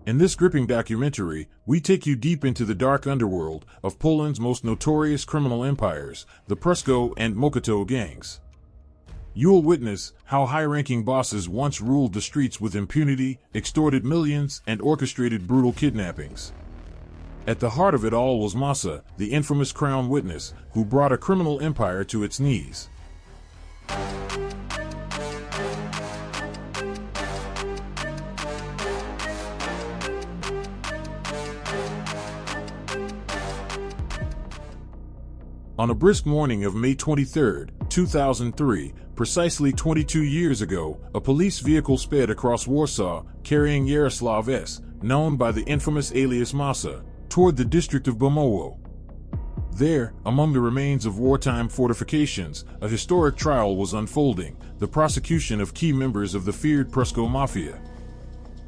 In this gripping documentary, we take you deep into the dark underworld of Poland's most notorious criminal empires, the Pruszków and Mochto gangs. You'll witness how high-ranking bosses once ruled the streets with impunity, extorted millions, and orchestrated brutal kidnappings. At the heart of it all was Masa, the infamous crown witness, who brought a criminal empire to its knees. On a brisk morning of May 23, 2003, precisely 22 years ago, a police vehicle sped across Warsaw, carrying Jarosław S, known by the infamous alias Masa, toward the district of Mochto. There, among the remains of wartime fortifications, a historic trial was unfolding, the prosecution of key members of the feared Pruszków Mafia.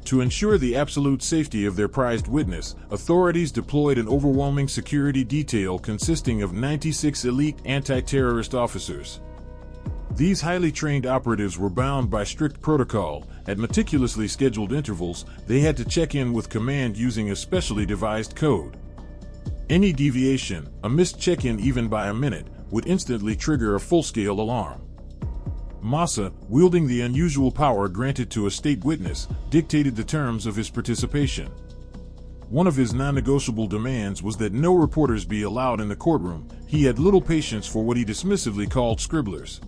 To ensure the absolute safety of their prized witness, authorities deployed an overwhelming security detail consisting of 96 elite anti-terrorist officers. These highly trained operatives were bound by strict protocol. At meticulously scheduled intervals, they had to check in with command using a specially devised code. Any deviation, a missed check-in even by a minute, would instantly trigger a full-scale alarm. Masa, wielding the unusual power granted to a state witness, dictated the terms of his participation. One of his non-negotiable demands was that no reporters be allowed in the courtroom. He had little patience for what he dismissively called scribblers.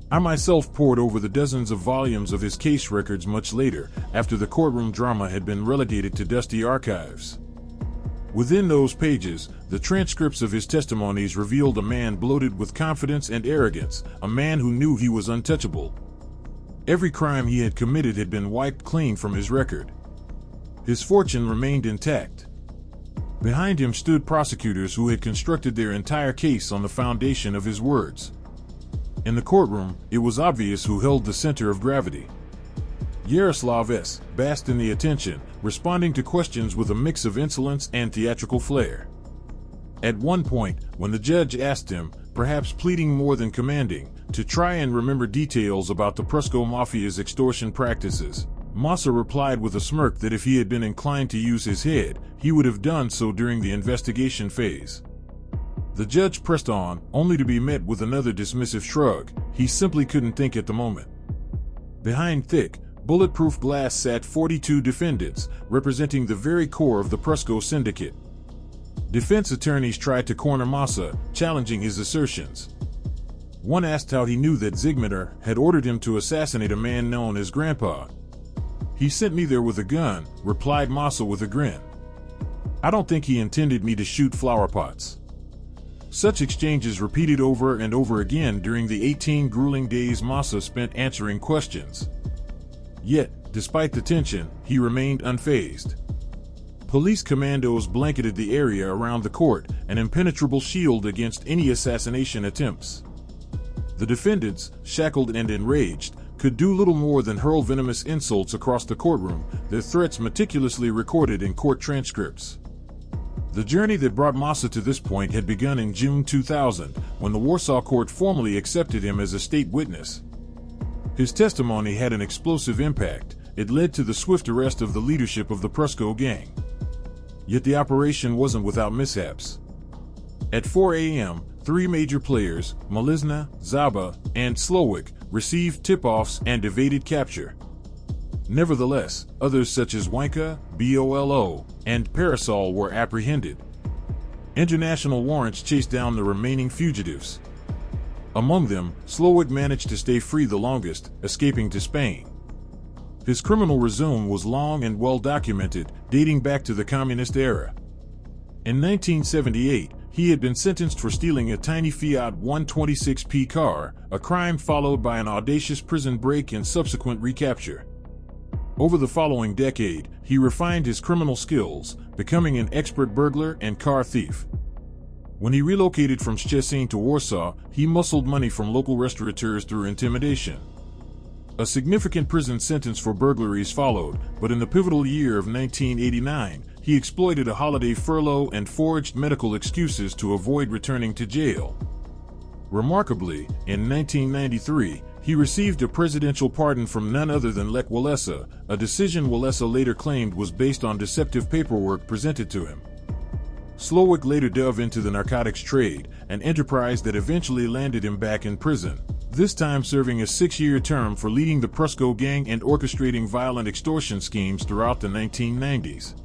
I myself pored over the dozens of volumes of his case records much later, after the courtroom drama had been relegated to dusty archives. Within those pages, the transcripts of his testimonies revealed a man bloated with confidence and arrogance, a man who knew he was untouchable. Every crime he had committed had been wiped clean from his record. His fortune remained intact. Behind him stood prosecutors who had constructed their entire case on the foundation of his words. In the courtroom, it was obvious who held the center of gravity. Jarosław S basked in the attention, responding to questions with a mix of insolence and theatrical flair. At one point, when the judge asked him, perhaps pleading more than commanding, to try and remember details about the Pruszków Mafia's extortion practices, Masa replied with a smirk that if he had been inclined to use his head, he would have done so during the investigation phase. The judge pressed on, only to be met with another dismissive shrug. He simply couldn't think at the moment. Behind thick, bulletproof glass sat 42 defendants, representing the very core of the Pruszków syndicate. Defense attorneys tried to corner Masa, challenging his assertions. One asked how he knew that Zygmunt had ordered him to assassinate a man known as Grandpa. "He sent me there with a gun," replied Masa with a grin. "I don't think he intended me to shoot flower pots." Such exchanges repeated over and over again during the 18 grueling days Masa spent answering questions. Yet, despite the tension, he remained unfazed. Police commandos blanketed the area around the court, an impenetrable shield against any assassination attempts. The defendants, shackled and enraged, could do little more than hurl venomous insults across the courtroom, their threats meticulously recorded in court transcripts. The journey that brought Masa to this point had begun in June 2000, when the Warsaw court formally accepted him as a state witness. His testimony had an explosive impact. It led to the swift arrest of the leadership of the Pruszków gang. Yet the operation wasn't without mishaps. At 4 a.m., three major players, Modlin, Zaba, and Słowik, received tip-offs and evaded capture. Nevertheless, others such as Wanka, Bolo, and Parasol were apprehended. International warrants chased down the remaining fugitives. Among them, Słowik managed to stay free the longest, escaping to Spain. His criminal resume was long and well documented, dating back to the communist era. In 1978, he had been sentenced for stealing a tiny Fiat 126p car, a crime followed by an audacious prison break and subsequent recapture. Over the following decade, he refined his criminal skills, becoming an expert burglar and car thief. When he relocated from Szczecin to Warsaw, he muscled money from local restaurateurs through intimidation. A significant prison sentence for burglaries followed, but in the pivotal year of 1989, he exploited a holiday furlough and forged medical excuses to avoid returning to jail. Remarkably, in 1993, He received a presidential pardon from none other than Lech Walesa, a decision Walesa later claimed was based on deceptive paperwork presented to him. Slowik later dove into the narcotics trade, an enterprise that eventually landed him back in prison, this time serving a 6-year term for leading the Pruszków gang and orchestrating violent extortion schemes throughout the 1990s.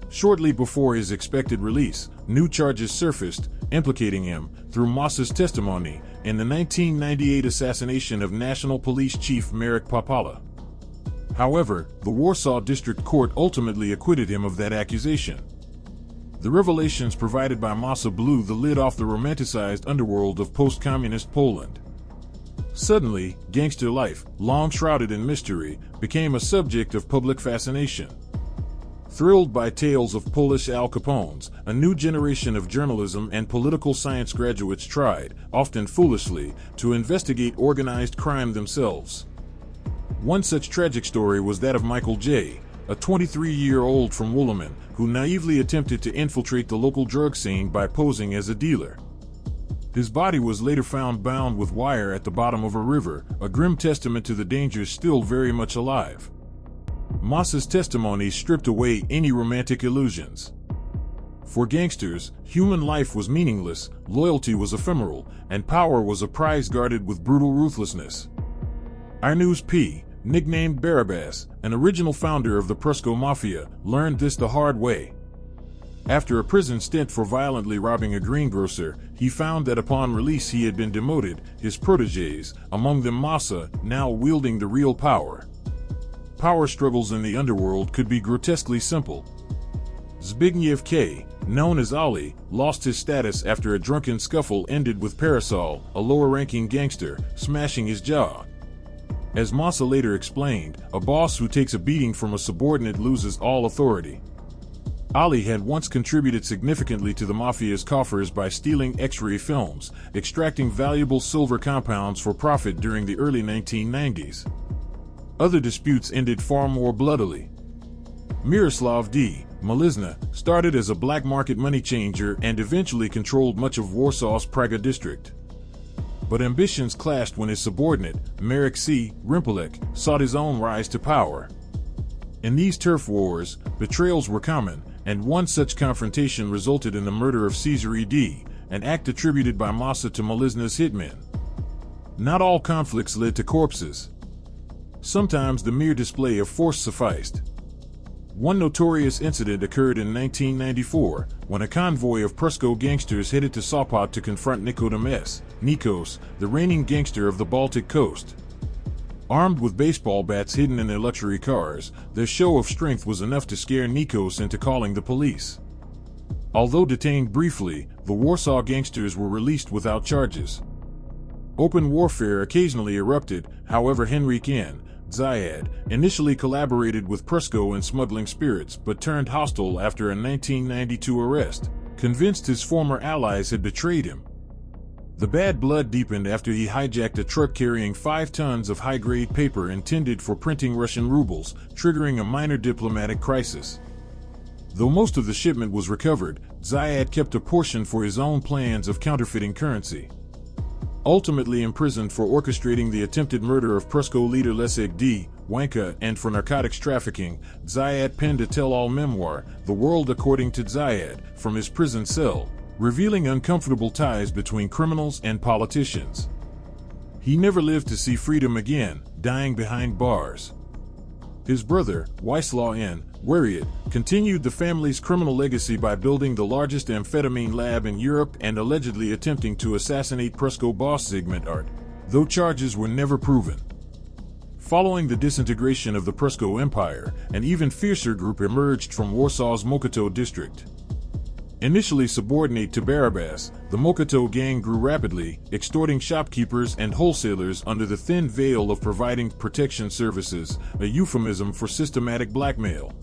Shortly before his expected release, new charges surfaced, implicating him, through Masa's testimony, in the 1998 assassination of National Police Chief Marek Popala. However, the Warsaw District Court ultimately acquitted him of that accusation. The revelations provided by Masa blew the lid off the romanticized underworld of post-communist Poland. Suddenly, gangster life, long shrouded in mystery, became a subject of public fascination. Thrilled by tales of Polish Al Capones, a new generation of journalism and political science graduates tried, often foolishly, to investigate organized crime themselves. One such tragic story was that of Michael J., a 23-year-old from Wooloman, who naively attempted to infiltrate the local drug scene by posing as a dealer. His body was later found bound with wire at the bottom of a river, a grim testament to the dangers still very much alive. Masa's testimony stripped away any romantic illusions. For gangsters, human life was meaningless, loyalty was ephemeral, and power was a prize guarded with brutal ruthlessness. Our News P., nicknamed Barabbas, an original founder of the Pruszków Mafia, learned this the hard way. After a prison stint for violently robbing a greengrocer, he found that upon release he had been demoted, his protégés, among them Masa, now wielding the real power. Power struggles in the underworld could be grotesquely simple. Zbigniew K., known as Ali, lost his status after a drunken scuffle ended with Parasol, a lower-ranking gangster, smashing his jaw. As Masa later explained, a boss who takes a beating from a subordinate loses all authority. Ali had once contributed significantly to the Mafia's coffers by stealing X-ray films, extracting valuable silver compounds for profit during the early 1990s. Other disputes ended far more bloodily. Miroslav D. Malizna started as a black market money changer and eventually controlled much of Warsaw's Praga district. But ambitions clashed when his subordinate, Marek C. Rimpelek, sought his own rise to power. In these turf wars, betrayals were common, and one such confrontation resulted in the murder of Cesare D., an act attributed by Masa to Malizna's hitmen. Not all conflicts led to corpses. Sometimes the mere display of force sufficed. One notorious incident occurred in 1994, when a convoy of Pruszków gangsters headed to Sopot to confront Nikodem S. Nikos, the reigning gangster of the Baltic coast. Armed with baseball bats hidden in their luxury cars, their show of strength was enough to scare Nikos into calling the police. Although detained briefly, the Warsaw gangsters were released without charges. Open warfare occasionally erupted, however. Henryk N. Zayad initially collaborated with Pruszków in smuggling spirits but turned hostile after a 1992 arrest, convinced his former allies had betrayed him. The bad blood deepened after he hijacked a truck carrying 5 tons of high-grade paper intended for printing Russian rubles, triggering a minor diplomatic crisis. Though most of the shipment was recovered, Zayad kept a portion for his own plans of counterfeiting currency. Ultimately imprisoned for orchestrating the attempted murder of Pruszków leader Leszek D. Wanka and for narcotics trafficking, Zayad penned a tell-all memoir, The World According to Zayad, from his prison cell, revealing uncomfortable ties between criminals and politicians. He never lived to see freedom again, dying behind bars. His brother, Wisław N. Wariat, continued the family's criminal legacy by building the largest amphetamine lab in Europe and allegedly attempting to assassinate Pruszków boss Zygmunt Art, though charges were never proven. Following the disintegration of the Pruszków Empire, an even fiercer group emerged from Warsaw's Mochto district. Initially subordinate to Barabbas, the Mochto gang grew rapidly, extorting shopkeepers and wholesalers under the thin veil of providing protection services, a euphemism for systematic blackmail.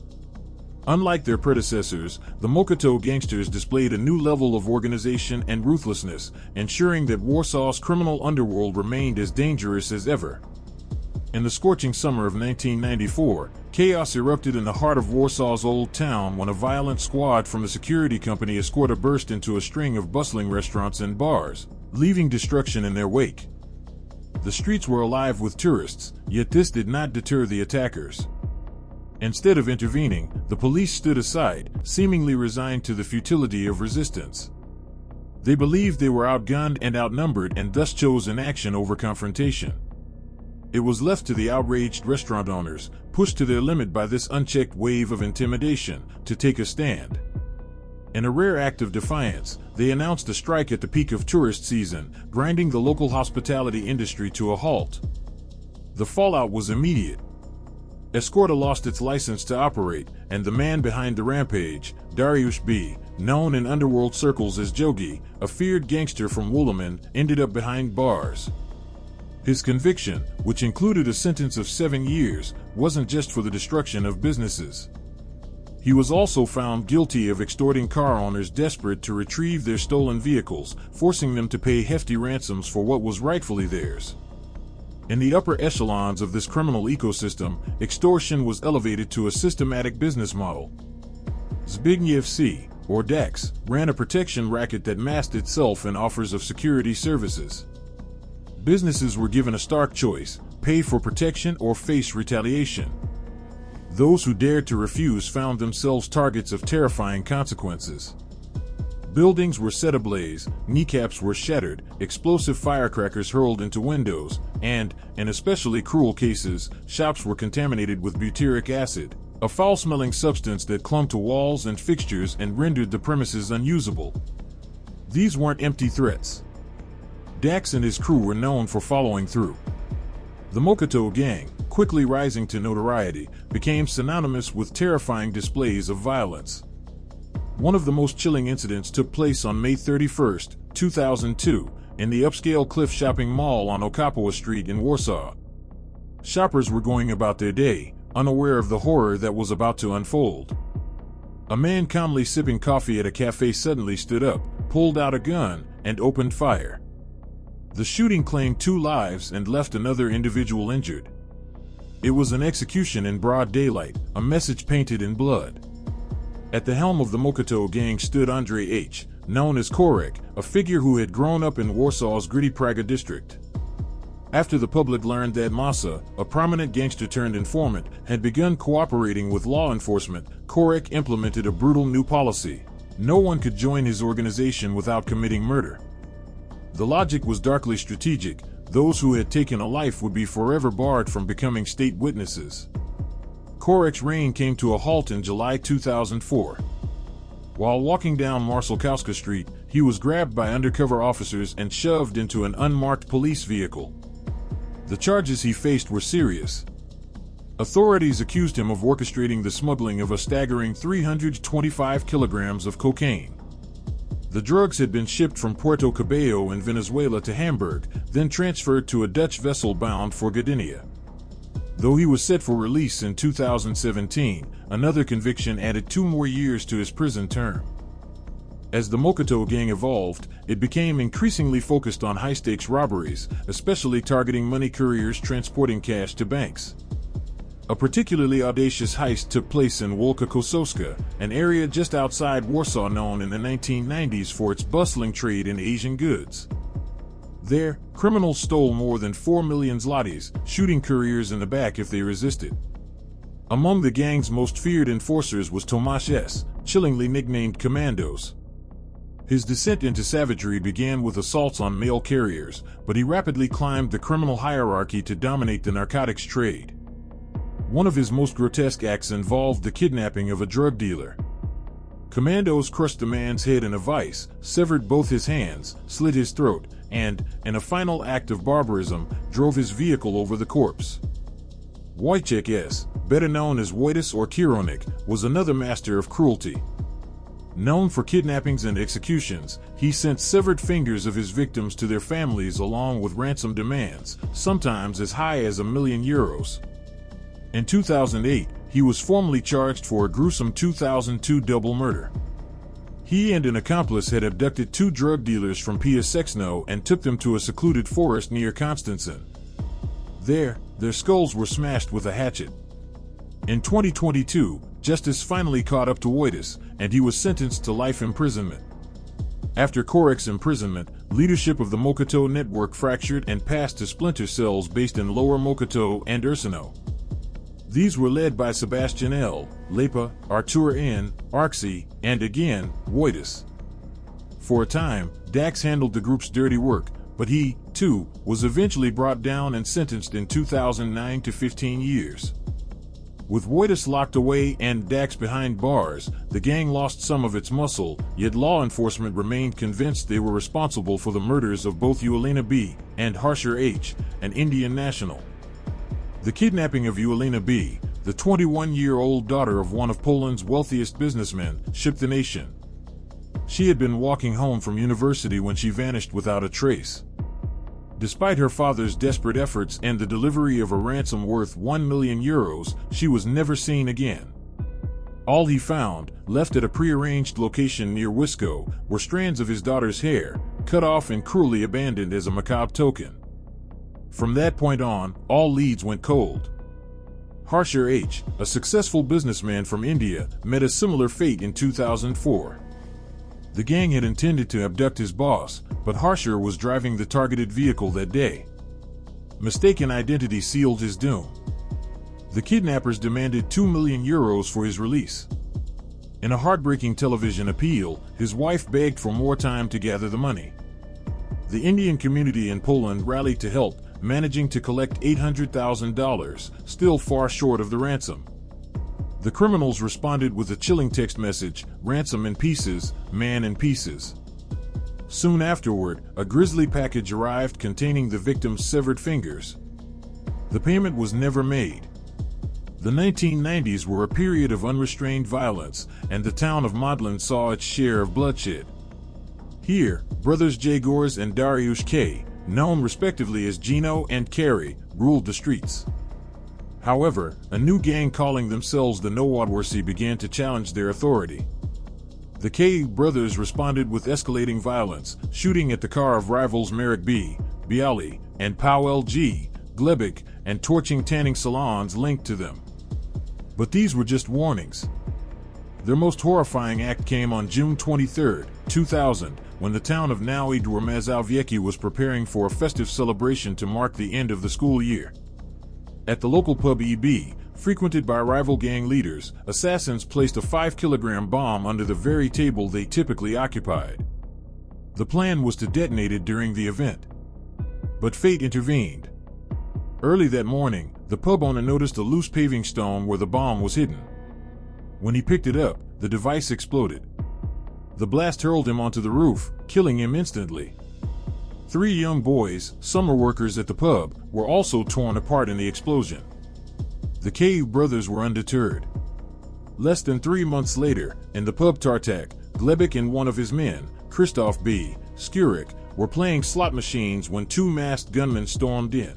Unlike their predecessors, the Mochto gangsters displayed a new level of organization and ruthlessness, ensuring that Warsaw's criminal underworld remained as dangerous as ever. In the scorching summer of 1994, chaos erupted in the heart of Warsaw's Old Town when a violent squad from the security company Escorted burst into a string of bustling restaurants and bars, leaving destruction in their wake. The streets were alive with tourists, yet this did not deter the attackers. Instead of intervening, the police stood aside, seemingly resigned to the futility of resistance. They believed they were outgunned and outnumbered and thus chose inaction over confrontation. It was left to the outraged restaurant owners, pushed to their limit by this unchecked wave of intimidation, to take a stand. In a rare act of defiance, they announced a strike at the peak of tourist season, grinding the local hospitality industry to a halt. The fallout was immediate. Escorted lost its license to operate, and the man behind the rampage, Dariusz B., known in underworld circles as Jogi, a feared gangster from Wooloman, ended up behind bars. His conviction, which included a sentence of 7 years, wasn't just for the destruction of businesses. He was also found guilty of extorting car owners desperate to retrieve their stolen vehicles, forcing them to pay hefty ransoms for what was rightfully theirs. In the upper echelons of this criminal ecosystem, extortion was elevated to a systematic business model. Zbigniew C., or Dax, ran a protection racket that masked itself in offers of security services. Businesses were given a stark choice: pay for protection or face retaliation. Those who dared to refuse found themselves targets of terrifying consequences. Buildings were set ablaze, kneecaps were shattered, explosive firecrackers hurled into windows, and, in especially cruel cases, shops were contaminated with butyric acid, a foul-smelling substance that clung to walls and fixtures and rendered the premises unusable. These weren't empty threats. Dax and his crew were known for following through. The Mochto gang, quickly rising to notoriety, became synonymous with terrifying displays of violence. One of the most chilling incidents took place on May 31, 2002, in the upscale Cliff Shopping Mall on Okapowa Street in Warsaw. Shoppers were going about their day, unaware of the horror that was about to unfold. A man calmly sipping coffee at a cafe suddenly stood up, pulled out a gun, and opened fire. The shooting claimed 2 lives and left another individual injured. It was an execution in broad daylight, a message painted in blood. At the helm of the Mochto gang stood Andrzej H., known as Korek, a figure who had grown up in Warsaw's gritty Praga district. After the public learned that Masa, a prominent gangster-turned-informant, had begun cooperating with law enforcement, Korek implemented a brutal new policy: no one could join his organization without committing murder. The logic was darkly strategic: those who had taken a life would be forever barred from becoming state witnesses. Korek's reign came to a halt in July 2004. While walking down Marszałkowska Street, he was grabbed by undercover officers and shoved into an unmarked police vehicle. The charges he faced were serious. Authorities accused him of orchestrating the smuggling of a staggering 325 kilograms of cocaine. The drugs had been shipped from Puerto Cabello in Venezuela to Hamburg, then transferred to a Dutch vessel bound for Gdynia. Though he was set for release in 2017, another conviction added 2 more years to his prison term. As the Mochto gang evolved, it became increasingly focused on high-stakes robberies, especially targeting money couriers transporting cash to banks. A particularly audacious heist took place in Wielka Kosowska, an area just outside Warsaw known in the 1990s for its bustling trade in Asian goods. There, criminals stole more than 4 million zlotys, shooting couriers in the back if they resisted. Among the gang's most feared enforcers was Tomasz S., chillingly nicknamed Commandos. His descent into savagery began with assaults on mail carriers, but he rapidly climbed the criminal hierarchy to dominate the narcotics trade. One of his most grotesque acts involved the kidnapping of a drug dealer. Commandos crushed the man's head in a vice, severed both his hands, slit his throat, and, in a final act of barbarism, drove his vehicle over the corpse. Wojciech S., better known as Wojtas or Kieronik, was another master of cruelty. Known for kidnappings and executions, he sent severed fingers of his victims to their families along with ransom demands, sometimes as high as €1 million. In 2008, he was formally charged for a gruesome 2002 double murder. He and an accomplice had abducted 2 drug dealers from Piaseczno and took them to a secluded forest near Konstantin. There, their skulls were smashed with a hatchet. In 2022, justice finally caught up to Wojtas, and he was sentenced to life imprisonment. After Korek's imprisonment, leadership of the Mochto network fractured and passed to splinter cells based in Lower Mochto and Ursino. These were led by Sebastian L., Lepa, Artur N., Arxi, and again, Wojtas. For a time, Dax handled the group's dirty work, but he, too, was eventually brought down and sentenced in 2009 to 15 years. With Wojtas locked away and Dax behind bars, the gang lost some of its muscle, yet law enforcement remained convinced they were responsible for the murders of both Ulena B. and Harsher H., an Indian national. The kidnapping of Ulena B., the 21-year-old daughter of one of Poland's wealthiest businessmen, shook the nation. She had been walking home from university when she vanished without a trace. Despite her father's desperate efforts and the delivery of a ransom worth €1 million, she was never seen again. All he found, left at a prearranged location near Wisco, were strands of his daughter's hair, cut off and cruelly abandoned as a macabre token. From that point on, all leads went cold. Harsher H., a successful businessman from India, met a similar fate in 2004. The gang had intended to abduct his boss, but Harsher was driving the targeted vehicle that day. Mistaken identity sealed his doom. The kidnappers demanded €2 million for his release. In a heartbreaking television appeal, his wife begged for more time to gather the money. The Indian community in Poland rallied to help, managing to collect $800,000, still far short of the ransom. The criminals responded with a chilling text message, "Ransom in pieces, man in pieces." Soon afterward, a grisly package arrived containing the victim's severed fingers. The payment was never made. The 1990s were a period of unrestrained violence, and the town of Modlin saw its share of bloodshed. Here, brothers Jagors and Dariusz K., known respectively as Gino and Kerry, ruled the streets. However, a new gang calling themselves the Nowadworsi began to challenge their authority. The K brothers responded with escalating violence, shooting at the car of rivals Marek B., Bialy, and Powell G. Glebek, and torching tanning salons linked to them. But these were just warnings. Their most horrifying act came on June 23, 2000, when the town of Nowy Dwór Mazowiecki was preparing for a festive celebration to mark the end of the school year. At the local pub EB, frequented by rival gang leaders, assassins placed a 5-kilogram bomb under the very table they typically occupied. The plan was to detonate it during the event. But fate intervened. Early that morning, the pub owner noticed a loose paving stone where the bomb was hidden. When he picked it up, the device exploded. The blast hurled him onto the roof, killing him instantly. 3 young boys, summer workers at the pub, were also torn apart in the explosion. The K brothers were undeterred. Less than 3 months later, in the pub Tartak, Glebek and one of his men, Krzysztof B. Skurek, were playing slot machines when 2 masked gunmen stormed in.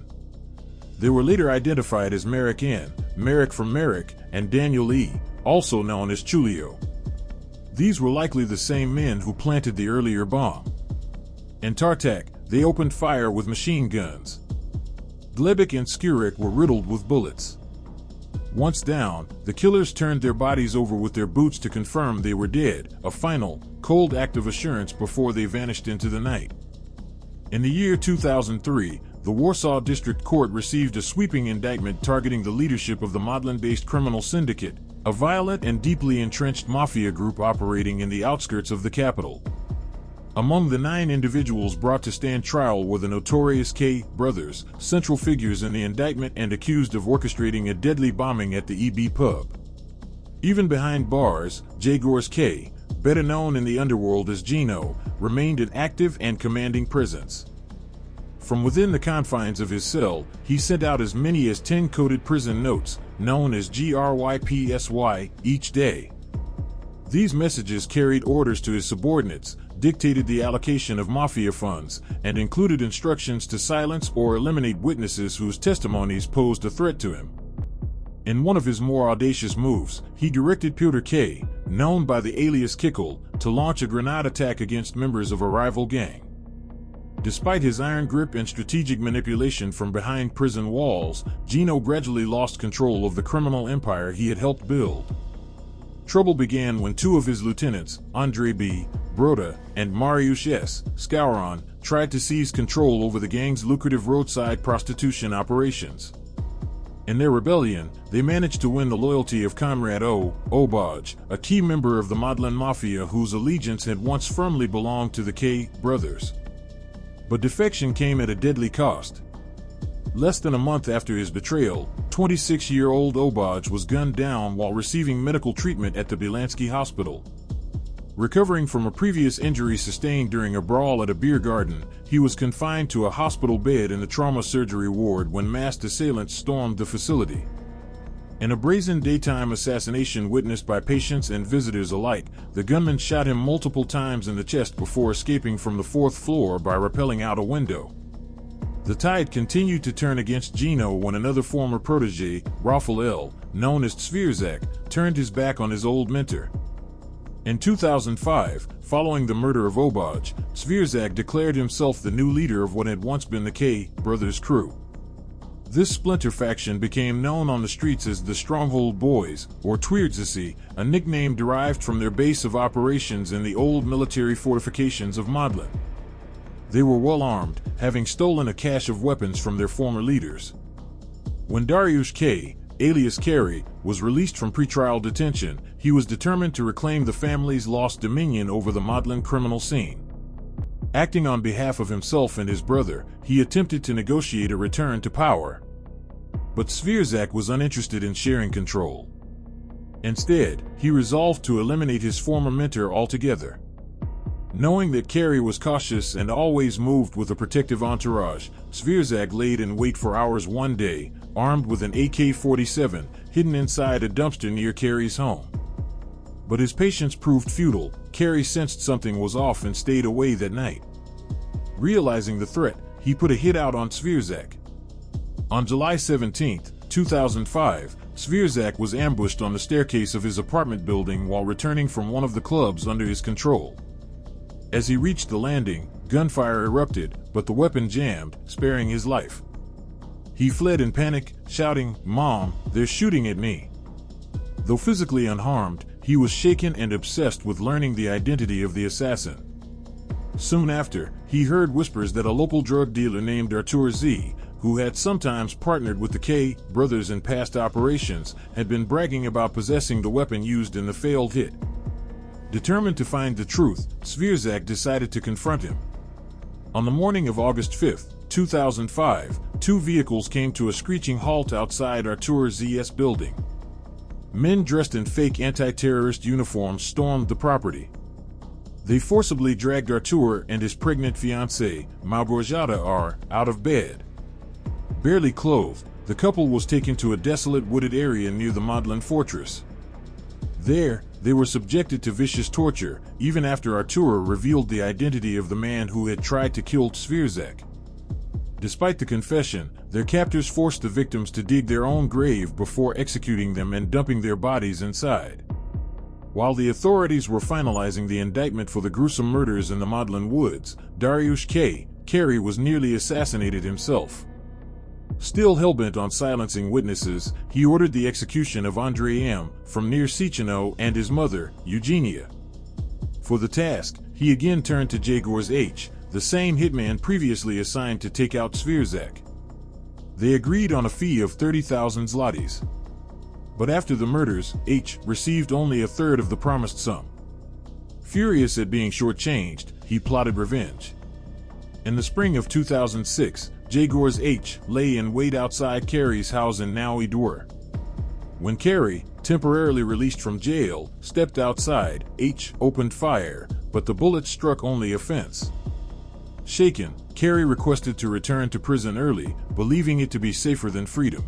They were later identified as Marek N., Marek from Marek, and Daniel E., also known as Chulio. These were likely the same men who planted the earlier bomb. In Tartak, they opened fire with machine guns. Glebek and Skurek were riddled with bullets. Once down, the killers turned their bodies over with their boots to confirm they were dead, a final, cold act of assurance before they vanished into the night. In the year 2003, the Warsaw District Court received a sweeping indictment targeting the leadership of the Modlin-based criminal syndicate, a violent and deeply entrenched mafia group operating in the outskirts of the capital. Among the 9 individuals brought to stand trial were the notorious K brothers, central figures in the indictment and accused of orchestrating a deadly bombing at the EB pub. Even behind bars, Jagors K., better known in the underworld as Gino, remained an active and commanding presence. From within the confines of his cell, he sent out as many as 10 coded prison notes, known as GRYPSY, each day. These messages carried orders to his subordinates, dictated the allocation of mafia funds, and included instructions to silence or eliminate witnesses whose testimonies posed a threat to him. In one of his more audacious moves, he directed Piotr K., known by the alias Kickle, to launch a grenade attack against members of a rival gang. Despite his iron grip and strategic manipulation from behind prison walls, Gino gradually lost control of the criminal empire he had helped build. Trouble began when 2 of his lieutenants, Andrzej B. Broda and Mariusz S. Skowron, tried to seize control over the gang's lucrative roadside prostitution operations. In their rebellion, they managed to win the loyalty of Comrade Obaj, a key member of the Modlin Mafia whose allegiance had once firmly belonged to the K brothers. But defection came at a deadly cost. Less than a month after his betrayal, 26-year-old Obaj was gunned down while receiving medical treatment at the Bielansky Hospital. Recovering from a previous injury sustained during a brawl at a beer garden, he was confined to a hospital bed in the trauma surgery ward when masked assailants stormed the facility. In a brazen daytime assassination witnessed by patients and visitors alike, the gunman shot him multiple times in the chest before escaping from the fourth floor by rappelling out a window. The tide continued to turn against Gino when another former protege, Jarosław L, known as Świerzak, turned his back on his old mentor. In 2005, following the murder of Obaj, Świerzak declared himself the new leader of what had once been the K brothers' crew. This splinter faction became known on the streets as the Stronghold Boys, or Twierdzasi, a nickname derived from their base of operations in the old military fortifications of Modlin. They were well armed, having stolen a cache of weapons from their former leaders. When Dariusz K, alias Kerry, was released from pretrial detention, he was determined to reclaim the family's lost dominion over the Modlin criminal scene. Acting on behalf of himself and his brother, he attempted to negotiate a return to power. But Świerzak was uninterested in sharing control. Instead, he resolved to eliminate his former mentor altogether. Knowing that Kerry was cautious and always moved with a protective entourage, Świerzak laid in wait for hours one day, armed with an AK-47, hidden inside a dumpster near Kerry's home. But his patience proved futile. Kerry sensed something was off and stayed away that night. Realizing the threat, he put a hit out on Świerzak. On July 17, 2005, Świerzak was ambushed on the staircase of his apartment building while returning from one of the clubs under his control. As he reached the landing, gunfire erupted, but the weapon jammed, sparing his life. He fled in panic, shouting, "Mom, they're shooting at me." Though physically unharmed, he was shaken and obsessed with learning the identity of the assassin. Soon after, he heard whispers that a local drug dealer named Artur Z, who had sometimes partnered with the K brothers in past operations, had been bragging about possessing the weapon used in the failed hit. Determined to find the truth, Świerzak decided to confront him. On the morning of August 5, 2005, two vehicles came to a screeching halt outside Artur Z's building. Men dressed in fake anti-terrorist uniforms stormed the property. They forcibly dragged Artur and his pregnant fiancée, Małgorzata R., out of bed. Barely clothed, the couple was taken to a desolate wooded area near the Modlin fortress. There, they were subjected to vicious torture, even after Artur revealed the identity of the man who had tried to kill Świerzak. Despite the confession, their captors forced the victims to dig their own grave before executing them and dumping their bodies inside. While the authorities were finalizing the indictment for the gruesome murders in the Modlin woods, Dariusz Kerry was nearly assassinated himself. Still hellbent on silencing witnesses, he ordered the execution of Andrei M. from near Ciechano and his mother, Eugenia. For the task, he again turned to Jarosław H., the same hitman previously assigned to take out Świerzak. They agreed on a fee of 30,000 zlotys. But after the murders, H. received only a third of the promised sum. Furious at being shortchanged, he plotted revenge. In the spring of 2006, Jarosław H. lay in wait outside Kerry's house in Nowy Dwór. When Kerry, temporarily released from jail, stepped outside, H. opened fire, but the bullet struck only a fence. Shaken, Kerry requested to return to prison early, believing it to be safer than freedom.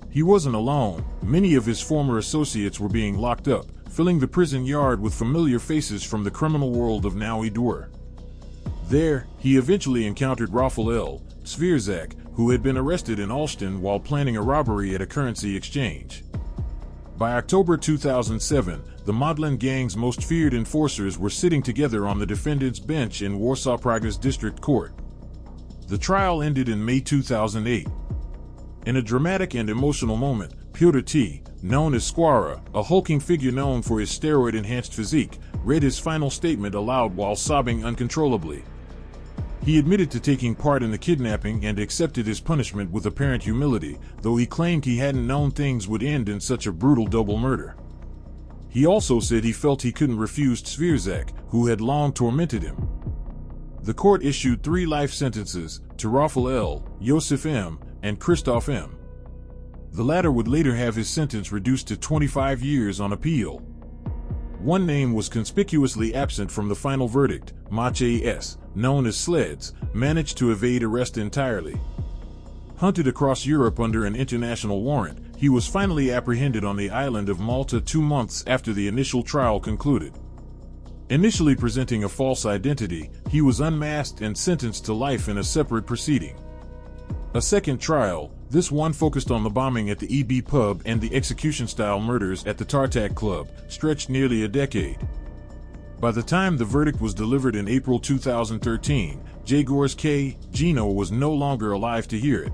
He wasn't alone. Many of his former associates were being locked up, filling the prison yard with familiar faces from the criminal world of Nowy Dwór. There, he eventually encountered Jarosław L. Świerzak, who had been arrested in Olsztyn while planning a robbery at a currency exchange. By October 2007, the Modlin gang's most feared enforcers were sitting together on the defendant's bench in Warsaw Prague's district court. The trial ended in May 2008. In a dramatic and emotional moment, Piotr T., known as Squara, a hulking figure known for his steroid-enhanced physique, read his final statement aloud while sobbing uncontrollably. He admitted to taking part in the kidnapping and accepted his punishment with apparent humility, though he claimed he hadn't known things would end in such a brutal double murder. He also said he felt he couldn't refuse Svirzak, who had long tormented him. The court issued 3 life sentences to Jarosław L, Joseph M, and Krzysztof M. The latter would later have his sentence reduced to 25 years on appeal. One name was conspicuously absent from the final verdict. Jarosław S, known as Sleds, managed to evade arrest entirely. Hunted across Europe under an international warrant, he was finally apprehended on the island of Malta 2 months after the initial trial concluded. Initially presenting a false identity, he was unmasked and sentenced to life in a separate proceeding. A second trial, this one focused on the bombing at the EB pub and the execution-style murders at the Tartak Club, stretched nearly a decade. By the time the verdict was delivered in April 2013, Jagor's K. Gino was no longer alive to hear it.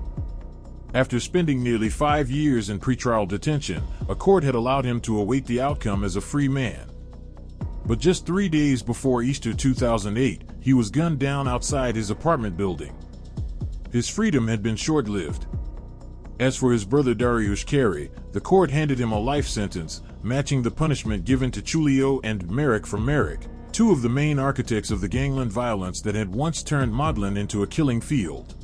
After spending nearly 5 years in pretrial detention, a court had allowed him to await the outcome as a free man. But just 3 days before Easter 2008, he was gunned down outside his apartment building. His freedom had been short-lived. As for his brother Dariusz Kary, the court handed him a life sentence, matching the punishment given to Chulio and Marek from Marek, 2 of the main architects of the gangland violence that had once turned Modlin into a killing field.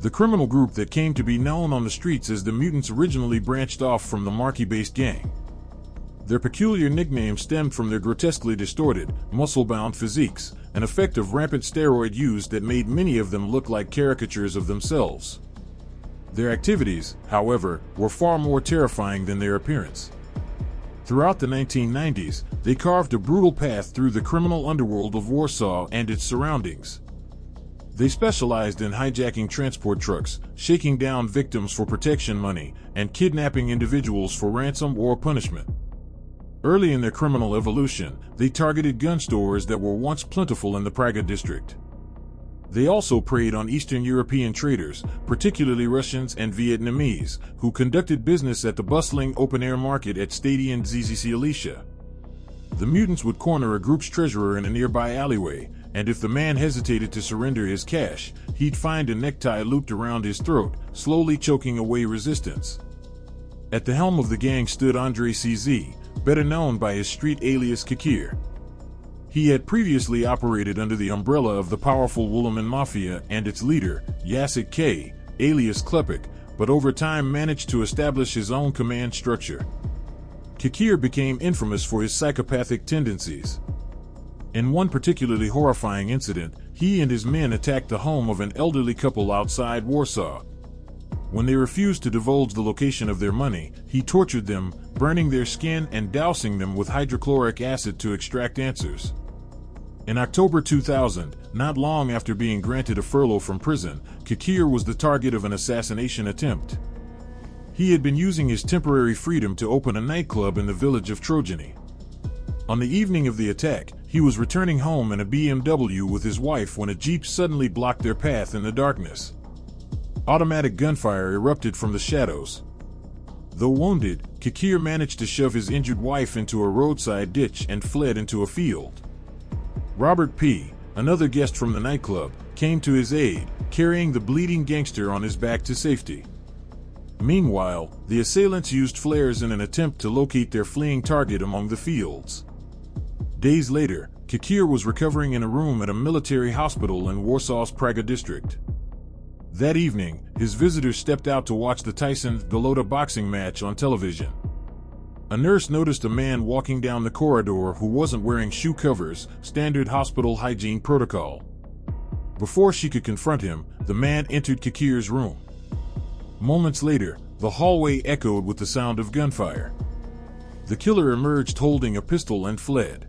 The criminal group that came to be known on the streets as the Mutants originally branched off from the Marki-based gang. Their peculiar nickname stemmed from their grotesquely distorted, muscle-bound physiques, an effect of rampant steroid use that made many of them look like caricatures of themselves. Their activities, however, were far more terrifying than their appearance. Throughout the 1990s, they carved a brutal path through the criminal underworld of Warsaw and its surroundings. They specialized in hijacking transport trucks, shaking down victims for protection money, and kidnapping individuals for ransom or punishment. Early in their criminal evolution, they targeted gun stores that were once plentiful in the Praga district. They also preyed on Eastern European traders, particularly Russians and Vietnamese, who conducted business at the bustling open-air market at Stadion Zzialicia. The Mutants would corner a group's treasurer in a nearby alleyway, and if the man hesitated to surrender his cash, he'd find a necktie looped around his throat, slowly choking away resistance. At the helm of the gang stood Andrei CZ, better known by his street alias Kikir. He had previously operated under the umbrella of the powerful Wooloman Mafia and its leader, Jacek K., alias Klepik, but over time managed to establish his own command structure. Kikir became infamous for his psychopathic tendencies. In one particularly horrifying incident, he and his men attacked the home of an elderly couple outside Warsaw. When they refused to divulge the location of their money, he tortured them, burning their skin and dousing them with hydrochloric acid to extract answers. In October 2000, not long after being granted a furlough from prison, Kikir was the target of an assassination attempt. He had been using his temporary freedom to open a nightclub in the village of Trojany. On the evening of the attack, he was returning home in a BMW with his wife when a Jeep suddenly blocked their path in the darkness. Automatic gunfire erupted from the shadows. Though wounded, Kikir managed to shove his injured wife into a roadside ditch and fled into a field. Robert P., another guest from the nightclub, came to his aid, carrying the bleeding gangster on his back to safety. Meanwhile, the assailants used flares in an attempt to locate their fleeing target among the fields. Days later, Kikir was recovering in a room at a military hospital in Warsaw's Praga district. That evening, his visitors stepped out to watch the Tyson-Golota boxing match on television. A nurse noticed a man walking down the corridor who wasn't wearing shoe covers, standard hospital hygiene protocol. Before she could confront him, the man entered Kikir's room. Moments later, the hallway echoed with the sound of gunfire. The killer emerged holding a pistol and fled.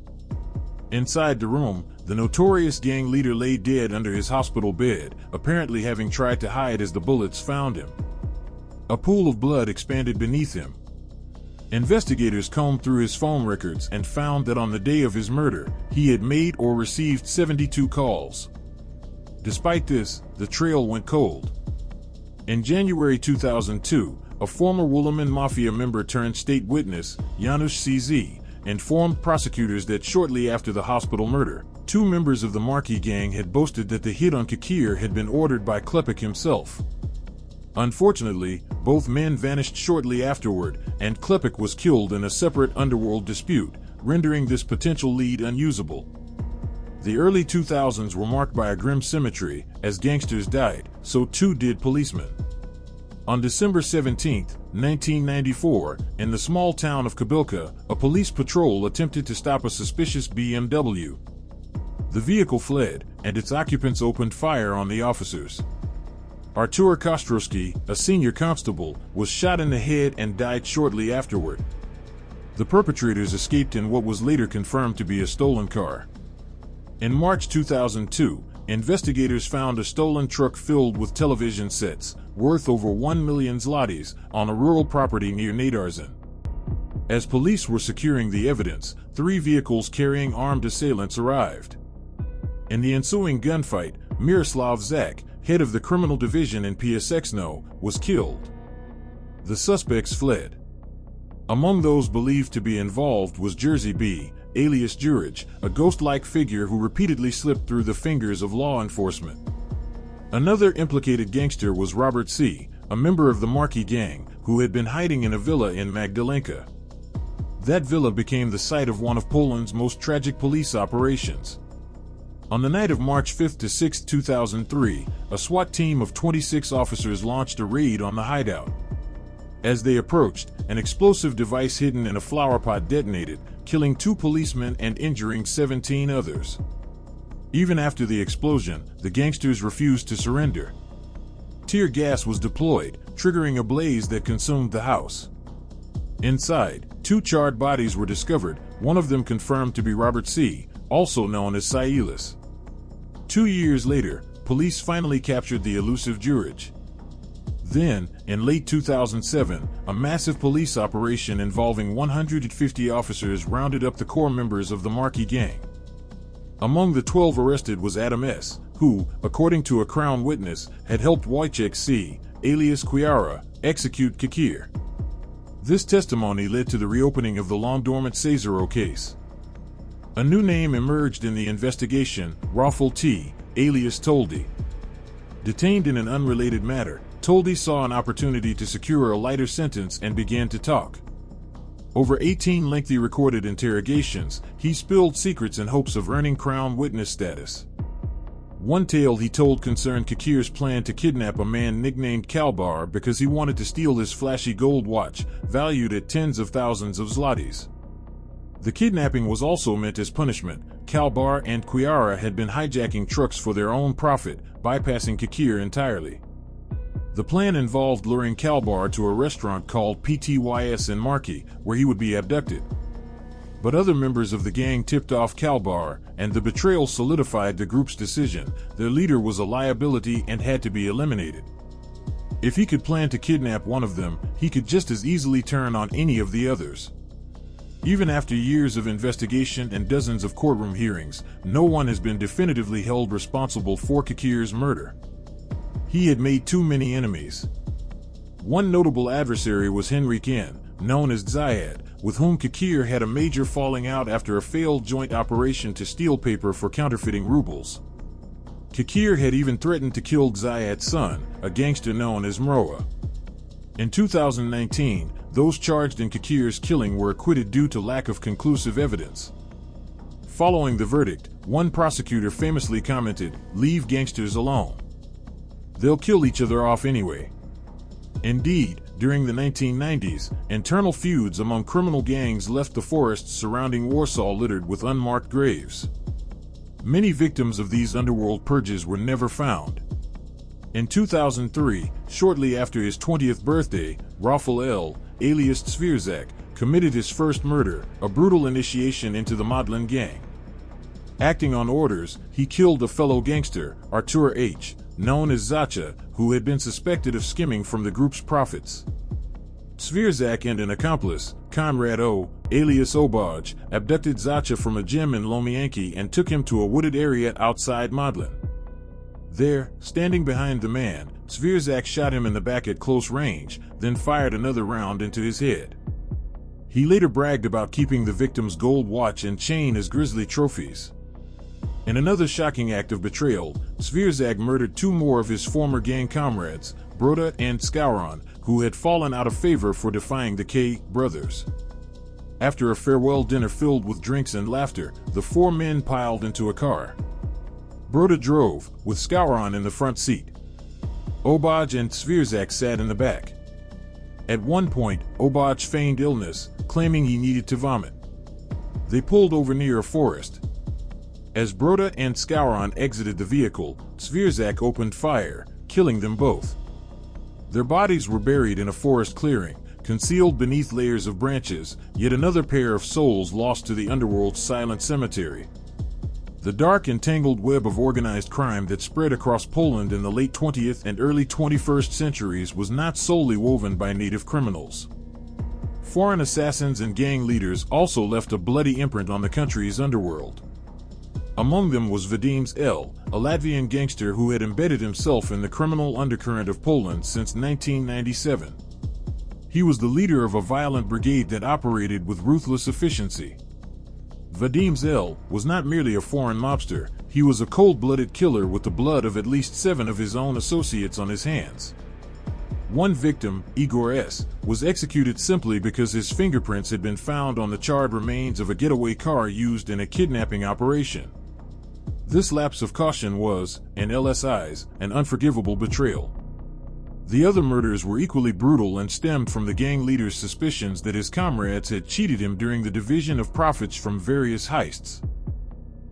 Inside the room, the notorious gang leader lay dead under his hospital bed, apparently having tried to hide as the bullets found him. A pool of blood expanded beneath him. Investigators combed through his phone records and found that on the day of his murder, he had made or received 72 calls. Despite this, the trail went cold. In January 2002, a former Wooloman Mafia member turned state witness, Janusz CZ, informed prosecutors that shortly after the hospital murder, two members of the Marquis gang had boasted that the hit on Kikir had been ordered by Klepek himself. Unfortunately, both men vanished shortly afterward, and Klepek was killed in a separate underworld dispute, rendering this potential lead unusable. The early 2000s were marked by a grim symmetry. As gangsters died, so too did policemen. On December 17, 1994, in the small town of Kabilka, a police patrol attempted to stop a suspicious BMW. The vehicle fled, and its occupants opened fire on the officers. Artur Kostrowski, a senior constable, was shot in the head and died shortly afterward. The perpetrators escaped in what was later confirmed to be a stolen car. In March 2002, investigators found a stolen truck filled with television sets, worth over 1 million zlotys, on a rural property near Nadarzyn. As police were securing the evidence, 3 vehicles carrying armed assailants arrived. In the ensuing gunfight, Miroslav Zak, head of the criminal division in PSXNO, was killed. The suspects fled. Among those believed to be involved was Jerzy B., alias Juraj, a ghost-like figure who repeatedly slipped through the fingers of law enforcement. Another implicated gangster was Robert C., a member of the Marquis gang, who had been hiding in a villa in Magdalenka. That villa became the site of one of Poland's most tragic police operations. On the night of March 5 to 6, 2003, a SWAT team of 26 officers launched a raid on the hideout. As they approached, an explosive device hidden in a flower pot detonated, killing 2 policemen and injuring 17 others. Even after the explosion, the gangsters refused to surrender. Tear gas was deployed, triggering a blaze that consumed the house. Inside, 2 charred bodies were discovered, one of them confirmed to be Robert C., also known as Silas. 2 years later, police finally captured the elusive Juraj. Then, in late 2007, a massive police operation involving 150 officers rounded up the core members of the Marquis gang. Among the 12 arrested was Adam S., who, according to a Crown witness, had helped Wojciech C., alias Chiara, execute Kikir. This testimony led to the reopening of the long-dormant Cesaro case. A new name emerged in the investigation, Rafał T., alias Toldi. Detained in an unrelated matter, Toldi saw an opportunity to secure a lighter sentence and began to talk. Over 18 lengthy recorded interrogations, he spilled secrets in hopes of earning Crown witness status. One tale he told concerned Kikir's plan to kidnap a man nicknamed Kalbar because he wanted to steal his flashy gold watch, valued at tens of thousands of zlotys. The kidnapping was also meant as punishment. Kalbar and Chiara had been hijacking trucks for their own profit, bypassing Kikir entirely. The plan involved luring Kalbar to a restaurant called PTYS in Marquis, where he would be abducted. But other members of the gang tipped off Kalbar, and the betrayal solidified the group's decision. Their leader was a liability and had to be eliminated. If he could plan to kidnap one of them, he could just as easily turn on any of the others. Even after years of investigation and dozens of courtroom hearings, no one has been definitively held responsible for Kikir's murder. He had made too many enemies. One notable adversary was Henryk N., known as Zayad, with whom Kikir had a major falling out after a failed joint operation to steal paper for counterfeiting rubles. Kikir had even threatened to kill Zayad's son, a gangster known as Mroa. In 2019, those charged in Kikir's killing were acquitted due to lack of conclusive evidence. Following the verdict, one prosecutor famously commented, "Leave gangsters alone. They'll kill each other off anyway." Indeed, during the 1990s, internal feuds among criminal gangs left the forests surrounding Warsaw littered with unmarked graves. Many victims of these underworld purges were never found. In 2003, shortly after his 20th birthday, Rafał L., alias Zwierzak, committed his first murder, a brutal initiation into the Modlin gang. Acting on orders, he killed a fellow gangster, Artur H., known as Zacha, who had been suspected of skimming from the group's profits. Zwierzak and an accomplice, Konrad O., alias Obaj, abducted Zacha from a gym in Lomianki and took him to a wooded area outside Modlin. There, standing behind the man, Zwierzak shot him in the back at close range, then fired another round into his head. He later bragged about keeping the victim's gold watch and chain as grisly trophies. In another shocking act of betrayal, Svirzak murdered two more of his former gang comrades, Broda and Skowron, who had fallen out of favor for defying the K brothers. After a farewell dinner filled with drinks and laughter, the four men piled into a car. Broda drove, with Skowron in the front seat. Obaj and Svirzak sat in the back. At one point, Obaj feigned illness, claiming he needed to vomit. They pulled over near a forest. As Broda and Skowron exited the vehicle, Svirzak opened fire, killing them both. Their bodies were buried in a forest clearing, concealed beneath layers of branches, yet another pair of souls lost to the underworld's silent cemetery. The dark and tangled web of organized crime that spread across Poland in the late 20th and early 21st centuries was not solely woven by native criminals. Foreign assassins and gang leaders also left a bloody imprint on the country's underworld. Among them was Vadim L., a Latvian gangster who had embedded himself in the criminal undercurrent of Poland since 1997. He was the leader of a violent brigade that operated with ruthless efficiency. Vadim L. was not merely a foreign mobster, he was a cold-blooded killer with the blood of at least 7 of his own associates on his hands. One victim, Igor S., was executed simply because his fingerprints had been found on the charred remains of a getaway car used in a kidnapping operation. This lapse of caution was, in L's eyes, an unforgivable betrayal. The other murders were equally brutal and stemmed from the gang leader's suspicions that his comrades had cheated him during the division of profits from various heists.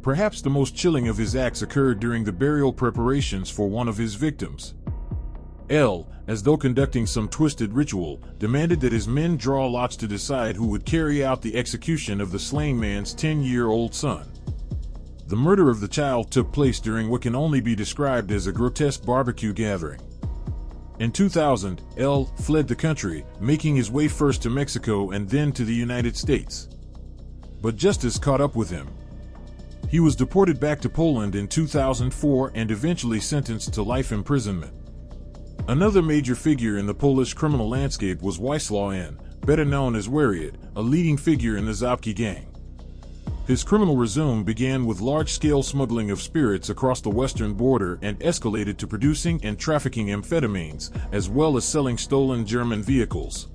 Perhaps the most chilling of his acts occurred during the burial preparations for one of his victims. L., as though conducting some twisted ritual, demanded that his men draw lots to decide who would carry out the execution of the slain man's 10-year-old son. The murder of the child took place during what can only be described as a grotesque barbecue gathering. In 2000, L. fled the country, making his way first to Mexico and then to the United States. But justice caught up with him. He was deported back to Poland in 2004 and eventually sentenced to life imprisonment. Another major figure in the Polish criminal landscape was Wysław N., better known as Wariat, a leading figure in the Zabki gang. His criminal resume began with large-scale smuggling of spirits across the western border and escalated to producing and trafficking amphetamines, as well as selling stolen German vehicles.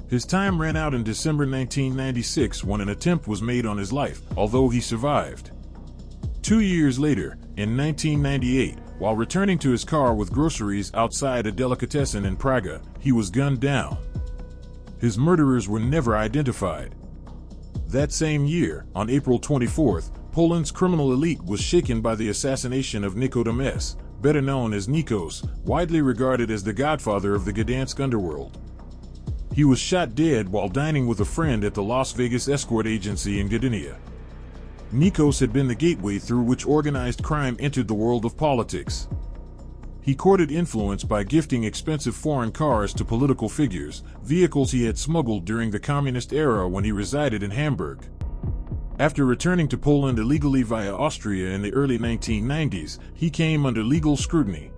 His time ran out in December 1996 when an attempt was made on his life, although he survived. 2 years later, in 1998, while returning to his car with groceries outside a delicatessen in Praga, he was gunned down. His murderers were never identified. That same year, on April 24th, Poland's criminal elite was shaken by the assassination of Nikodem S., better known as Nikos, widely regarded as the godfather of the Gdansk underworld. He was shot dead while dining with a friend at the Las Vegas escort agency in Gdynia. Nikos had been the gateway through which organized crime entered the world of politics. He courted influence by gifting expensive foreign cars to political figures, vehicles he had smuggled during the communist era when he resided in Hamburg. After returning to Poland illegally via Austria in the early 1990s, he came under legal scrutiny.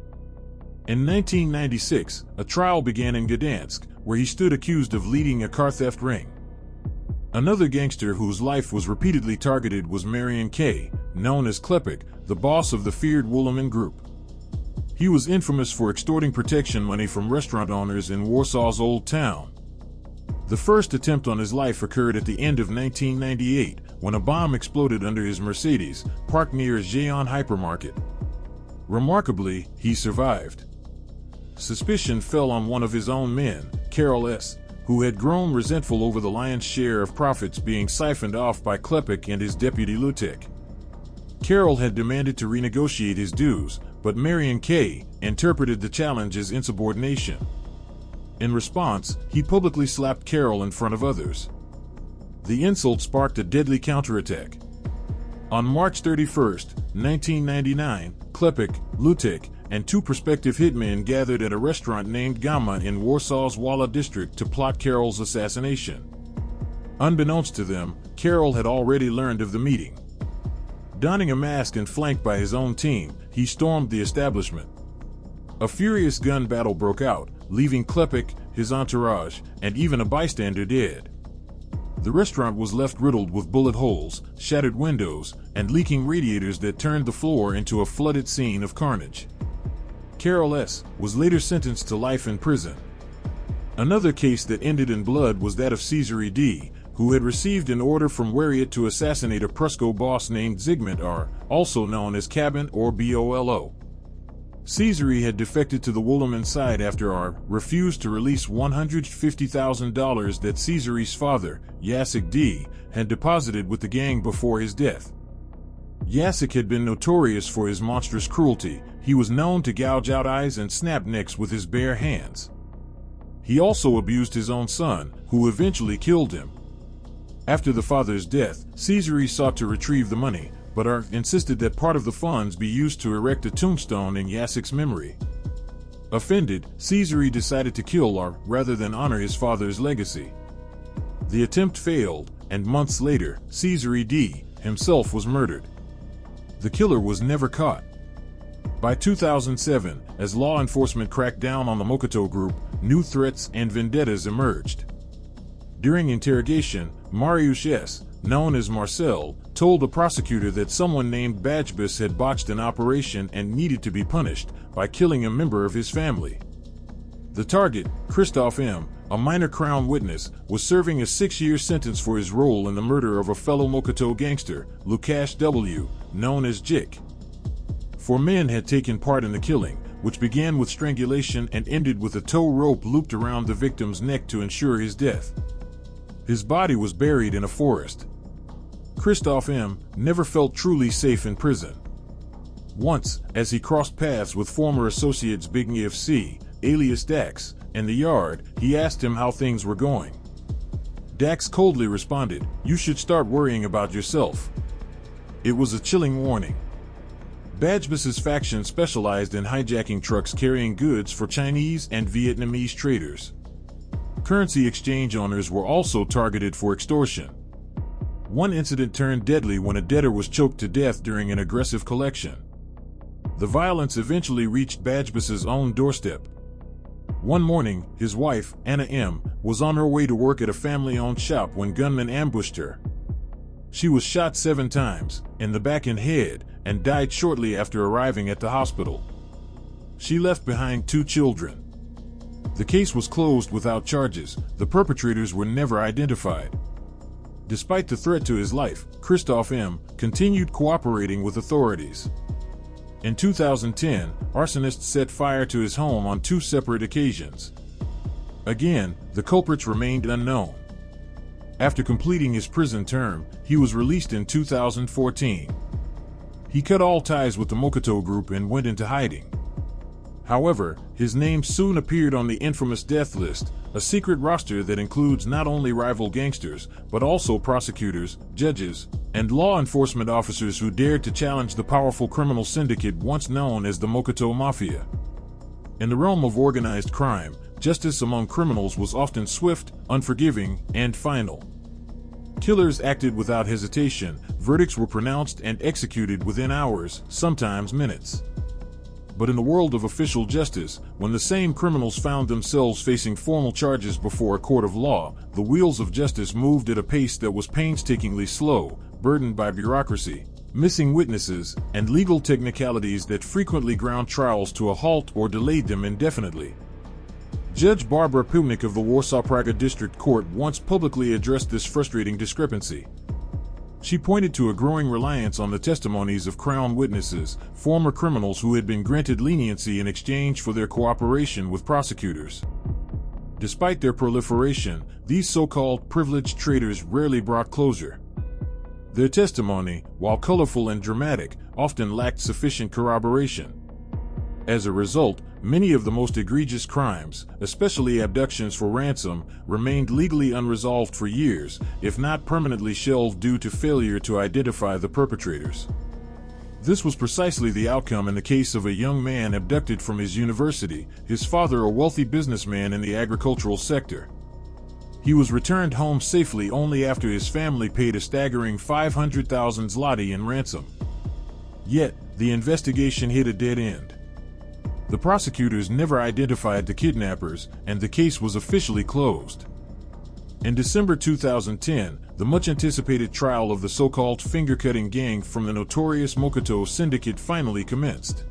In 1996, a trial began in Gdansk, where he stood accused of leading a car theft ring. Another gangster whose life was repeatedly targeted was Marian K., known as Klepik, the boss of the feared Woolman Group. He was infamous for extorting protection money from restaurant owners in Warsaw's Old Town. The first attempt on his life occurred at the end of 1998, when a bomb exploded under his Mercedes, parked near a Gion hypermarket. Remarkably, he survived. Suspicion fell on one of his own men, Karol S., who had grown resentful over the lion's share of profits being siphoned off by Klepik and his deputy Lutek. Karol had demanded to renegotiate his dues, but Marian K. interpreted the challenge as insubordination. In response, he publicly slapped Karol in front of others. The insult sparked a deadly counterattack. On March 31, 1999, Klepik, Lutek, and 2 prospective hitmen gathered at a restaurant named Gama in Warsaw's Wala district to plot Karol's assassination. Unbeknownst to them, Karol had already learned of the meeting. Donning a mask and flanked by his own team, he stormed the establishment. A furious gun battle broke out, leaving Klepik, his entourage, and even a bystander dead. The restaurant was left riddled with bullet holes, shattered windows, and leaking radiators that turned the floor into a flooded scene of carnage. Carol S. was later sentenced to life in prison. Another case that ended in blood was that of Cesare D., who had received an order from Wariat to assassinate a Pruszków boss named Zygmunt R., also known as Cabin or Bolo. Cesare had defected to the Woolman side after R. refused to release $150,000 that Cesare's father, Jacek D., had deposited with the gang before his death. Jacek had been notorious for his monstrous cruelty. He was known to gouge out eyes and snap necks with his bare hands. He also abused his own son, who eventually killed him. After the father's death, Cesare sought to retrieve the money, but R. insisted that part of the funds be used to erect a tombstone in Jacek's memory. Offended, Cesare decided to kill R. rather than honor his father's legacy. The attempt failed, and months later, Cesare D. himself was murdered. The killer was never caught. By 2007, as law enforcement cracked down on the Mochto group, new threats and vendettas emerged. During interrogation, Mariusz S., known as Marcel, told the prosecutor that someone named Bajbus had botched an operation and needed to be punished by killing a member of his family. The target, Krzysztof M., a minor Crown witness, was serving a 6-year sentence for his role in the murder of a fellow Mochto gangster, Łukasz W., known as Jik. 4 men had taken part in the killing, which began with strangulation and ended with a tow rope looped around the victim's neck to ensure his death. His body was buried in a forest. Krzysztof M. never felt truly safe in prison. Once, as he crossed paths with former associates Zbigniew C., alias Dax, in the yard, he asked him how things were going. Dax coldly responded, "You should start worrying about yourself." It was a chilling warning. Bajbus's faction specialized in hijacking trucks carrying goods for Chinese and Vietnamese traders. Currency exchange owners were also targeted for extortion. One incident turned deadly when a debtor was choked to death during an aggressive collection. The violence eventually reached Bajbus's own doorstep. One morning, his wife, Anna M., was on her way to work at a family-owned shop when gunmen ambushed her. She was shot 7 times, in the back and head, and died shortly after arriving at the hospital. She left behind 2 children. The case was closed without charges. The perpetrators were never identified. Despite the threat to his life, Krzysztof M. continued cooperating with authorities. In 2010, arsonists set fire to his home on 2 separate occasions. Again, the culprits remained unknown. After completing his prison term, he was released in 2014. He cut all ties with the Mochto group and went into hiding. However, his name soon appeared on the infamous death list, a secret roster that includes not only rival gangsters, but also prosecutors, judges, and law enforcement officers who dared to challenge the powerful criminal syndicate once known as the Mochto Mafia. In the realm of organized crime, justice among criminals was often swift, unforgiving, and final. Killers acted without hesitation, verdicts were pronounced and executed within hours, sometimes minutes. But in the world of official justice, when the same criminals found themselves facing formal charges before a court of law, the wheels of justice moved at a pace that was painstakingly slow, burdened by bureaucracy, missing witnesses, and legal technicalities that frequently ground trials to a halt or delayed them indefinitely. Judge Barbara Pumnik of the Warsaw Praga District Court once publicly addressed this frustrating discrepancy. She pointed to a growing reliance on the testimonies of Crown witnesses, former criminals who had been granted leniency in exchange for their cooperation with prosecutors. Despite their proliferation, these so-called privileged traitors rarely brought closure. Their testimony, while colorful and dramatic, often lacked sufficient corroboration. As a result, many of the most egregious crimes, especially abductions for ransom, remained legally unresolved for years, if not permanently shelved due to failure to identify the perpetrators. This was precisely the outcome in the case of a young man abducted from his university, his father a wealthy businessman in the agricultural sector. He was returned home safely only after his family paid a staggering 500,000 zloty in ransom. Yet, the investigation hit a dead end. The prosecutors never identified the kidnappers, and the case was officially closed. In December 2010, the much-anticipated trial of the so-called finger-cutting gang from the notorious Mochto syndicate finally commenced.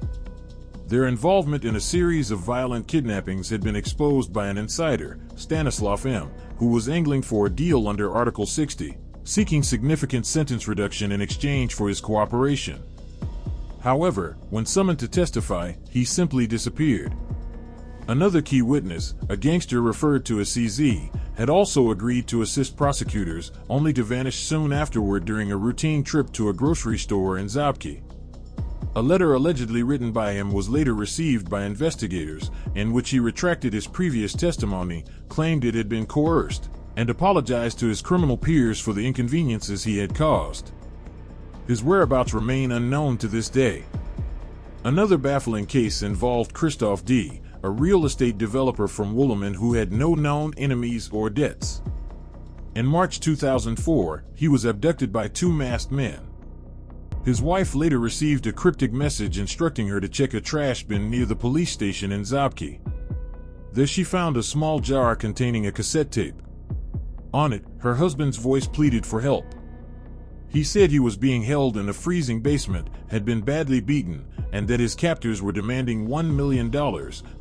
Their involvement in a series of violent kidnappings had been exposed by an insider, Jarosław M, who was angling for a deal under Article 60, seeking significant sentence reduction in exchange for his cooperation. However, when summoned to testify, he simply disappeared. Another key witness, a gangster referred to as CZ, had also agreed to assist prosecutors, only to vanish soon afterward during a routine trip to a grocery store in Zabki. A letter allegedly written by him was later received by investigators, in which he retracted his previous testimony, claimed it had been coerced, and apologized to his criminal peers for the inconveniences he had caused. His whereabouts remain unknown to this day. Another baffling case involved Krzysztof D., a real estate developer from Woolman who had no known enemies or debts. In March 2004, he was abducted by two masked men. His wife later received a cryptic message instructing her to check a trash bin near the police station in Zabki. There she found a small jar containing a cassette tape. On it, her husband's voice pleaded for help. He said he was being held in a freezing basement, had been badly beaten, and that his captors were demanding $1 million,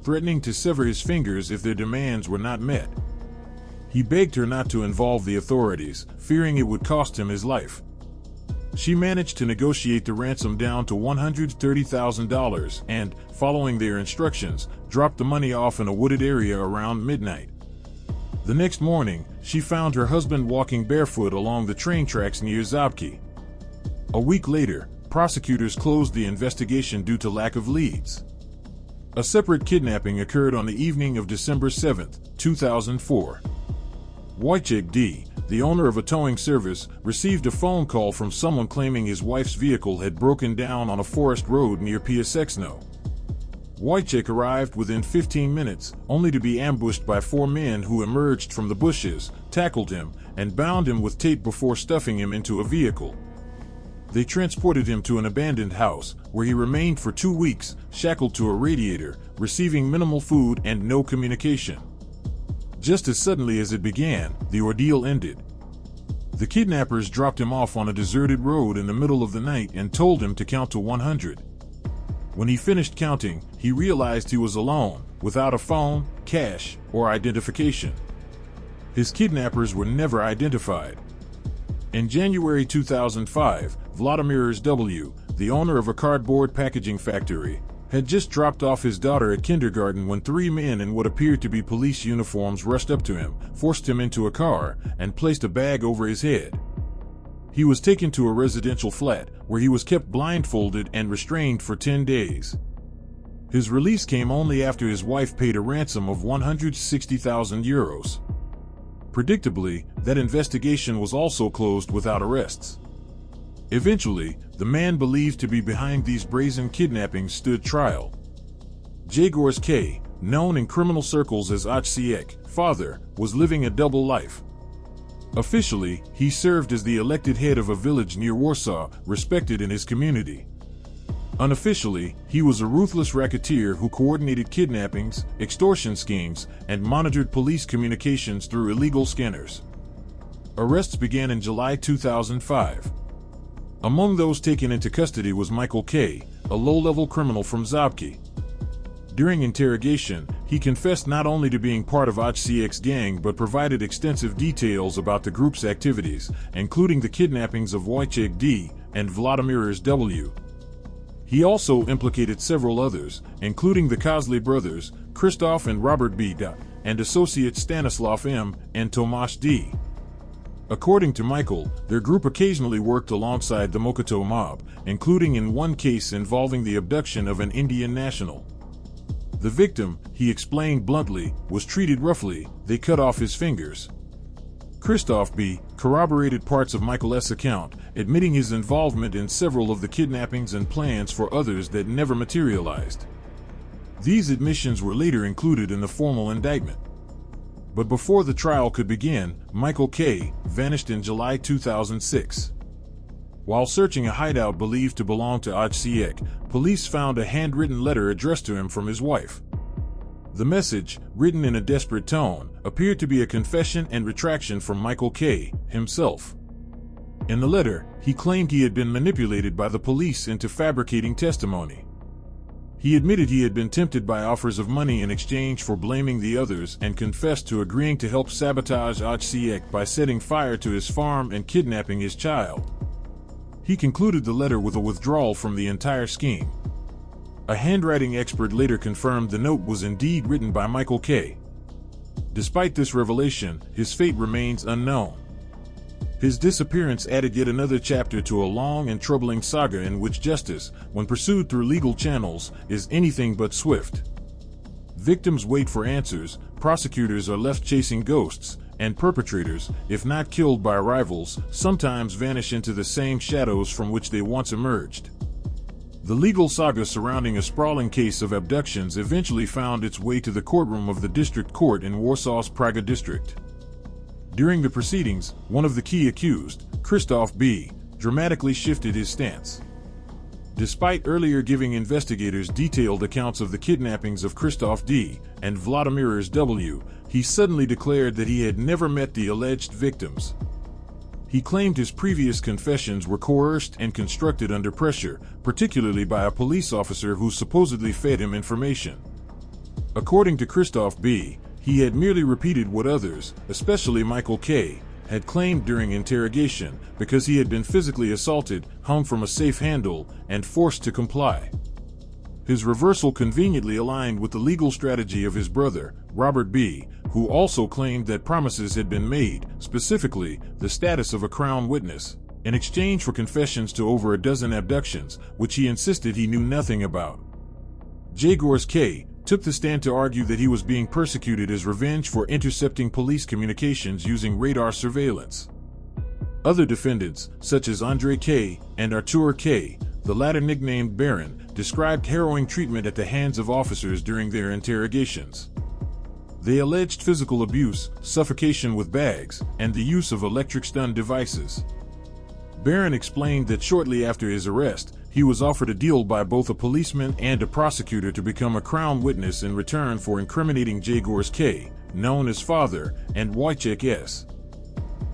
threatening to sever his fingers if their demands were not met. He begged her not to involve the authorities, fearing it would cost him his life. She managed to negotiate the ransom down to $130,000 and, following their instructions, dropped the money off in a wooded area around midnight. The next morning, she found her husband walking barefoot along the train tracks near Zabki. A week later, prosecutors closed the investigation due to lack of leads. A separate kidnapping occurred on the evening of December 7, 2004. Wojciech D., the owner of a towing service, received a phone call from someone claiming his wife's vehicle had broken down on a forest road near Piaseczno. Wojciech arrived within 15 minutes, only to be ambushed by four men who emerged from the bushes, tackled him, and bound him with tape before stuffing him into a vehicle. They transported him to an abandoned house, where he remained for 2 weeks, shackled to a radiator, receiving minimal food and no communication. Just as suddenly as it began, the ordeal ended. The kidnappers dropped him off on a deserted road in the middle of the night and told him to count to 100. When he finished counting, he realized he was alone, without a phone, cash, or identification. His kidnappers were never identified. In January 2005, Vladimir W., the owner of a cardboard packaging factory, had just dropped off his daughter at kindergarten when three men in what appeared to be police uniforms rushed up to him, forced him into a car, and placed a bag over his head. He was taken to a residential flat, where he was kept blindfolded and restrained for 10 days. His release came only after his wife paid a ransom of €160,000. Predictably, that investigation was also closed without arrests. Eventually, the man believed to be behind these brazen kidnappings stood trial. Jarosław K., known in criminal circles as Wojciech, father, was living a double life. Officially, he served as the elected head of a village near Warsaw, respected in his community. Unofficially, he was a ruthless racketeer who coordinated kidnappings, extortion schemes, and monitored police communications through illegal scanners. Arrests began in July 2005. Among those taken into custody was Michael K., a low-level criminal from Zabki. During interrogation, he confessed not only to being part of Wojciech's gang but provided extensive details about the group's activities, including the kidnappings of Wojciech D. and Vladimir W. He also implicated several others, including the Kozly brothers, Krzysztof and Robert B. and associates Jarosław M. and Tomasz D. According to Michael, their group occasionally worked alongside the Mochto mob, including in one case involving the abduction of an Indian national. The victim, he explained bluntly, was treated roughly. They cut off his fingers. Krzysztof B. corroborated parts of Michael S. account, admitting his involvement in several of the kidnappings and plans for others that never materialized. These admissions were later included in the formal indictment. But before the trial could begin, Michael K. vanished in July 2006. While searching a hideout believed to belong to Wojciech, police found a handwritten letter addressed to him from his wife. The message, written in a desperate tone, appeared to be a confession and retraction from Michael K. himself. In the letter, he claimed he had been manipulated by the police into fabricating testimony. He admitted he had been tempted by offers of money in exchange for blaming the others and confessed to agreeing to help sabotage HCX by setting fire to his farm and kidnapping his child. He concluded the letter with a withdrawal from the entire scheme. A handwriting expert later confirmed the note was indeed written by Michael K. Despite this revelation, his fate remains unknown. His disappearance added yet another chapter to a long and troubling saga in which justice, when pursued through legal channels, is anything but swift. Victims wait for answers, prosecutors are left chasing ghosts, and perpetrators, if not killed by rivals, sometimes vanish into the same shadows from which they once emerged. The legal saga surrounding a sprawling case of abductions eventually found its way to the courtroom of the district court in Warsaw's Praga district. During the proceedings, one of the key accused, Krzysztof B., dramatically shifted his stance. Despite earlier giving investigators detailed accounts of the kidnappings of Krzysztof D. and Vladimir W., he suddenly declared that he had never met the alleged victims. He claimed his previous confessions were coerced and constructed under pressure, particularly by a police officer who supposedly fed him information. According to Krzysztof B., he had merely repeated what others, especially Michael K., had claimed during interrogation because he had been physically assaulted, hung from a safe handle, and forced to comply. His reversal conveniently aligned with the legal strategy of his brother, Robert B., who also claimed that promises had been made, specifically the status of a Crown witness, in exchange for confessions to over a dozen abductions, which he insisted he knew nothing about. Jarosław K. took the stand to argue that he was being persecuted as revenge for intercepting police communications using radar surveillance. Other defendants, such as Andre K. and Artur K., the latter nicknamed Baron, described harrowing treatment at the hands of officers during their interrogations. They alleged physical abuse, suffocation with bags, and the use of electric stun devices. Baron explained that shortly after his arrest, he was offered a deal by both a policeman and a prosecutor to become a Crown witness in return for incriminating Jarosław K., known as Father, and Wojciech S.,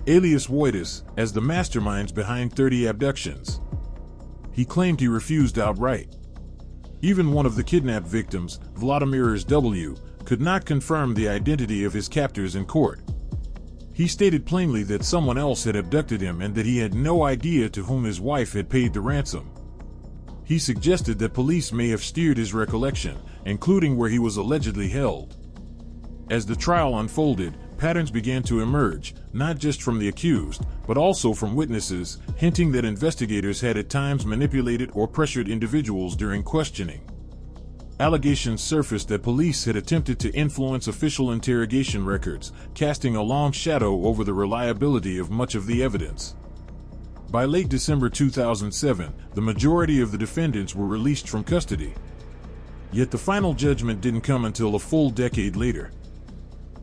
alias Wojtas, as the masterminds behind 30 abductions. He claimed he refused outright. Even one of the kidnapped victims, Vladimir W., could not confirm the identity of his captors in court. He stated plainly that someone else had abducted him and that he had no idea to whom his wife had paid the ransom. He suggested that police may have steered his recollection, including where he was allegedly held. As the trial unfolded, patterns began to emerge, not just from the accused, but also from witnesses, hinting that investigators had at times manipulated or pressured individuals during questioning. Allegations surfaced that police had attempted to influence official interrogation records, casting a long shadow over the reliability of much of the evidence. By late December 2007, the majority of the defendants were released from custody. Yet the final judgment didn't come until a full decade later.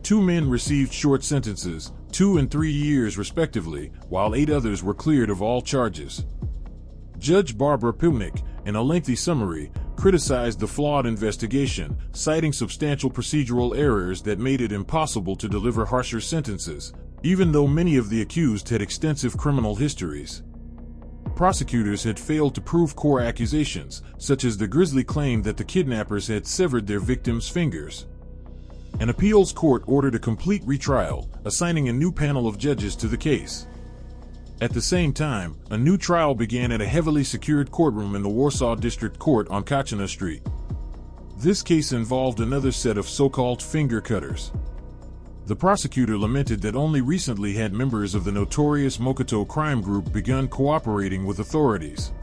2 men received short sentences, 2 and 3 years respectively, while 8 others were cleared of all charges. Judge Barbara Pilnick, in a lengthy summary, criticized the flawed investigation, citing substantial procedural errors that made it impossible to deliver harsher sentences, even though many of the accused had extensive criminal histories. Prosecutors had failed to prove core accusations, such as the grisly claim that the kidnappers had severed their victims' fingers. An appeals court ordered a complete retrial, assigning a new panel of judges to the case. At the same time, a new trial began at a heavily secured courtroom in the Warsaw District Court on Kachina Street. This case involved another set of so-called finger cutters. The prosecutor lamented that only recently had members of the notorious Mochto crime group begun cooperating with authorities.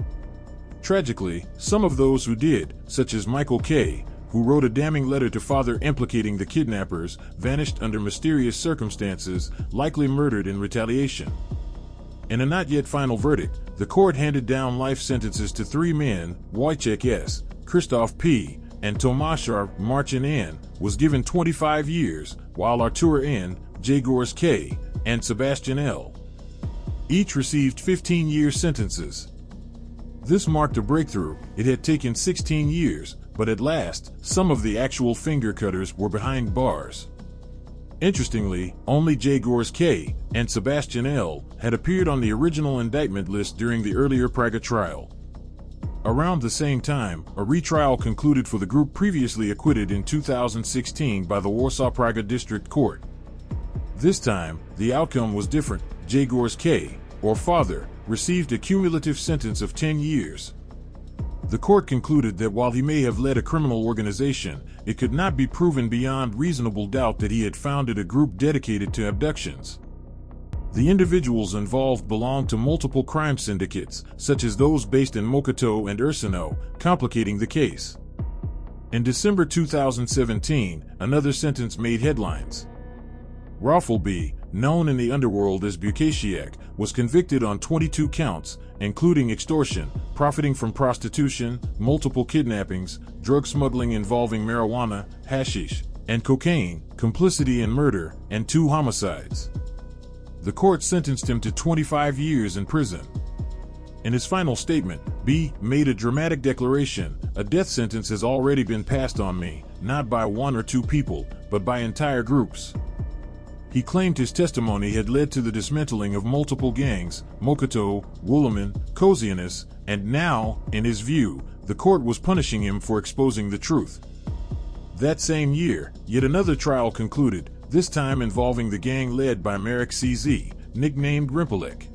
Tragically, some of those who did, such as Michael K., who wrote a damning letter to Father implicating the kidnappers, vanished under mysterious circumstances, likely murdered in retaliation. In a not yet final verdict, the court handed down life sentences to 3 men. Wojciech S., Krzysztof P., and Tomasz R. Marcin N. was given 25 years, while Artur N., Jarosław K., and Sebastian L. each received 15-year sentences. This marked a breakthrough. It had taken 16 years, but at last, some of the actual finger cutters were behind bars. Interestingly, only Jarosław K. and Sebastian L. had appeared on the original indictment list during the earlier Praga trial. Around the same time, a retrial concluded for the group previously acquitted in 2016 by the Warsaw Praga District Court. This time, the outcome was different. Jarosław K., or father, received a cumulative sentence of 10 years. The court concluded that while he may have led a criminal organization, it could not be proven beyond reasonable doubt that he had founded a group dedicated to abductions. The individuals involved belonged to multiple crime syndicates, such as those based in Mochto and Ursino, complicating the case. In December 2017, another sentence made headlines. Rafał B., known in the underworld as Bukasiak, was convicted on 22 counts, including extortion, profiting from prostitution, multiple kidnappings, drug smuggling involving marijuana, hashish, and cocaine, complicity in murder, and 2 homicides. The court sentenced him to 25 years in prison. In his final statement, B. made a dramatic declaration: "A death sentence has already been passed on me, not by 1 or 2 people, but by entire groups." He claimed his testimony had led to the dismantling of multiple gangs, Mochto, Wulaman, Kozianis, and now, in his view, the court was punishing him for exposing the truth. That same year, yet another trial concluded, this time involving the gang led by Marek CZ, nicknamed Rimpelek.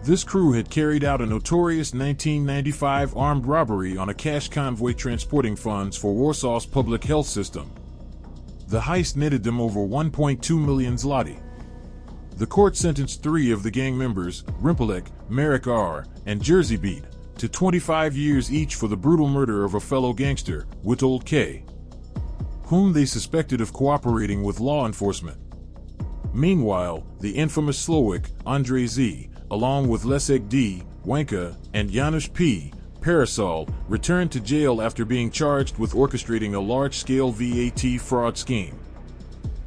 This crew had carried out a notorious 1995 armed robbery on a cash convoy transporting funds for Warsaw's public health system. The heist netted them over 1.2 million zloty. The court sentenced 3 of the gang members, Rimpelek, Marek R., and Jerzy Beat, to 25 years each for the brutal murder of a fellow gangster, Witold K., whom they suspected of cooperating with law enforcement. Meanwhile, the infamous Slovak, Andrzej Z., along with Leszek D., Wanka, and Janusz P., Parasol, returned to jail after being charged with orchestrating a large-scale VAT fraud scheme.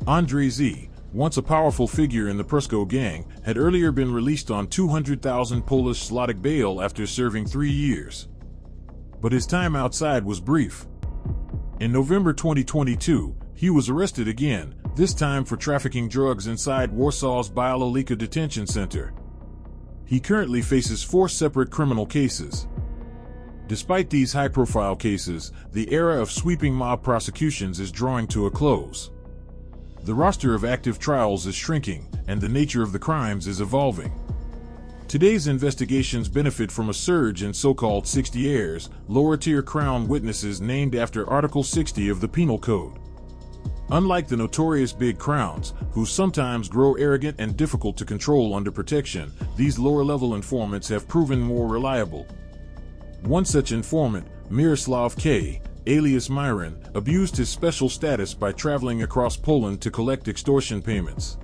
Andrzej Z., once a powerful figure in the Pruszków gang, had earlier been released on 200,000 Polish zloty bail after serving 3 years. But his time outside was brief. In November 2022, he was arrested again, this time for trafficking drugs inside Warsaw's Białolika detention center. He currently faces 4 separate criminal cases. Despite these high-profile cases, the era of sweeping mob prosecutions is drawing to a close. The roster of active trials is shrinking, and the nature of the crimes is evolving. Today's investigations benefit from a surge in so-called 60ers, lower-tier crown witnesses named after Article 60 of the Penal Code. Unlike the notorious big crowns, who sometimes grow arrogant and difficult to control under protection, these lower-level informants have proven more reliable. One such informant, Jarosław K., alias Myron, abused his special status by traveling across Poland to collect extortion payments.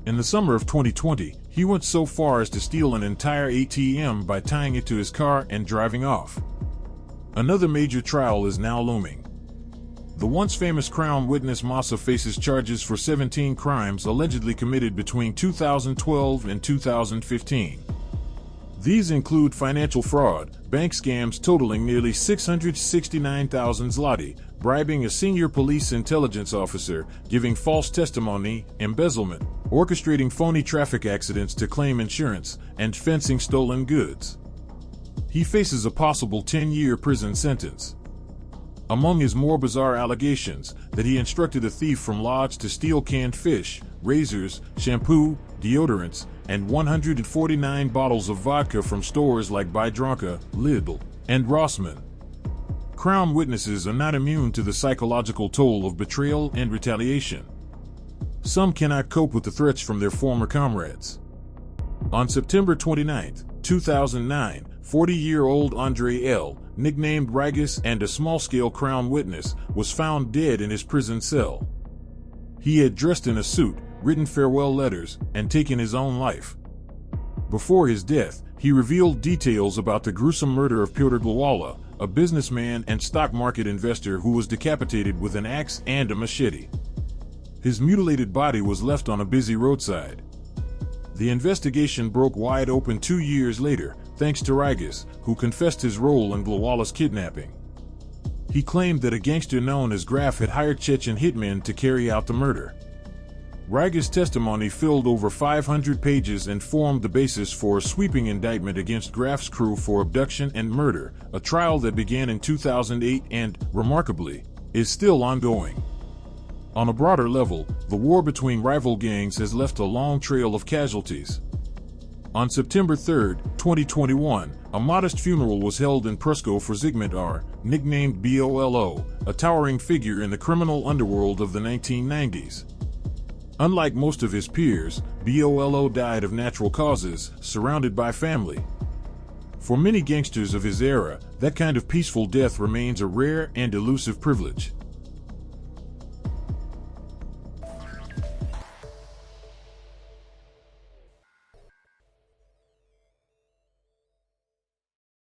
In the summer of 2020, he went so far as to steal an entire ATM by tying it to his car and driving off. Another major trial is now looming. The once famous Crown witness Masa faces charges for 17 crimes allegedly committed between 2012 and 2015. These include financial fraud, bank scams totaling nearly 669,000 zloty, bribing a senior police intelligence officer, giving false testimony, embezzlement, orchestrating phony traffic accidents to claim insurance, and fencing stolen goods. He faces a possible 10-year prison sentence. Among his more bizarre allegations, that he instructed a thief from Lodz to steal canned fish, razors, shampoo, deodorants, and 149 bottles of vodka from stores like Biedronka, Lidl, and Rossmann. Crown witnesses are not immune to the psychological toll of betrayal and retaliation. Some cannot cope with the threats from their former comrades. On September 29, 2009, 40-year-old Andrzej L., nicknamed Rygus and a small-scale Crown witness, was found dead in his prison cell. He had dressed in a suit, written farewell letters, and taken his own life. Before his death, he revealed details about the gruesome murder of Piotr Glowala, a businessman and stock market investor who was decapitated with an axe and a machete. His mutilated body was left on a busy roadside. The investigation broke wide open 2 years later, thanks to Rygus, who confessed his role in Glowala's kidnapping. He claimed that a gangster known as Graf had hired Chechen hitmen to carry out the murder. Ryga's testimony filled over 500 pages and formed the basis for a sweeping indictment against Graf's crew for abduction and murder, a trial that began in 2008 and, remarkably, is still ongoing. On a broader level, the war between rival gangs has left a long trail of casualties. On September 3, 2021, a modest funeral was held in Pruszków for Zygmunt R., nicknamed BOLO, a towering figure in the criminal underworld of the 1990s. Unlike most of his peers, BOLO died of natural causes, surrounded by family. For many gangsters of his era, that kind of peaceful death remains a rare and elusive privilege.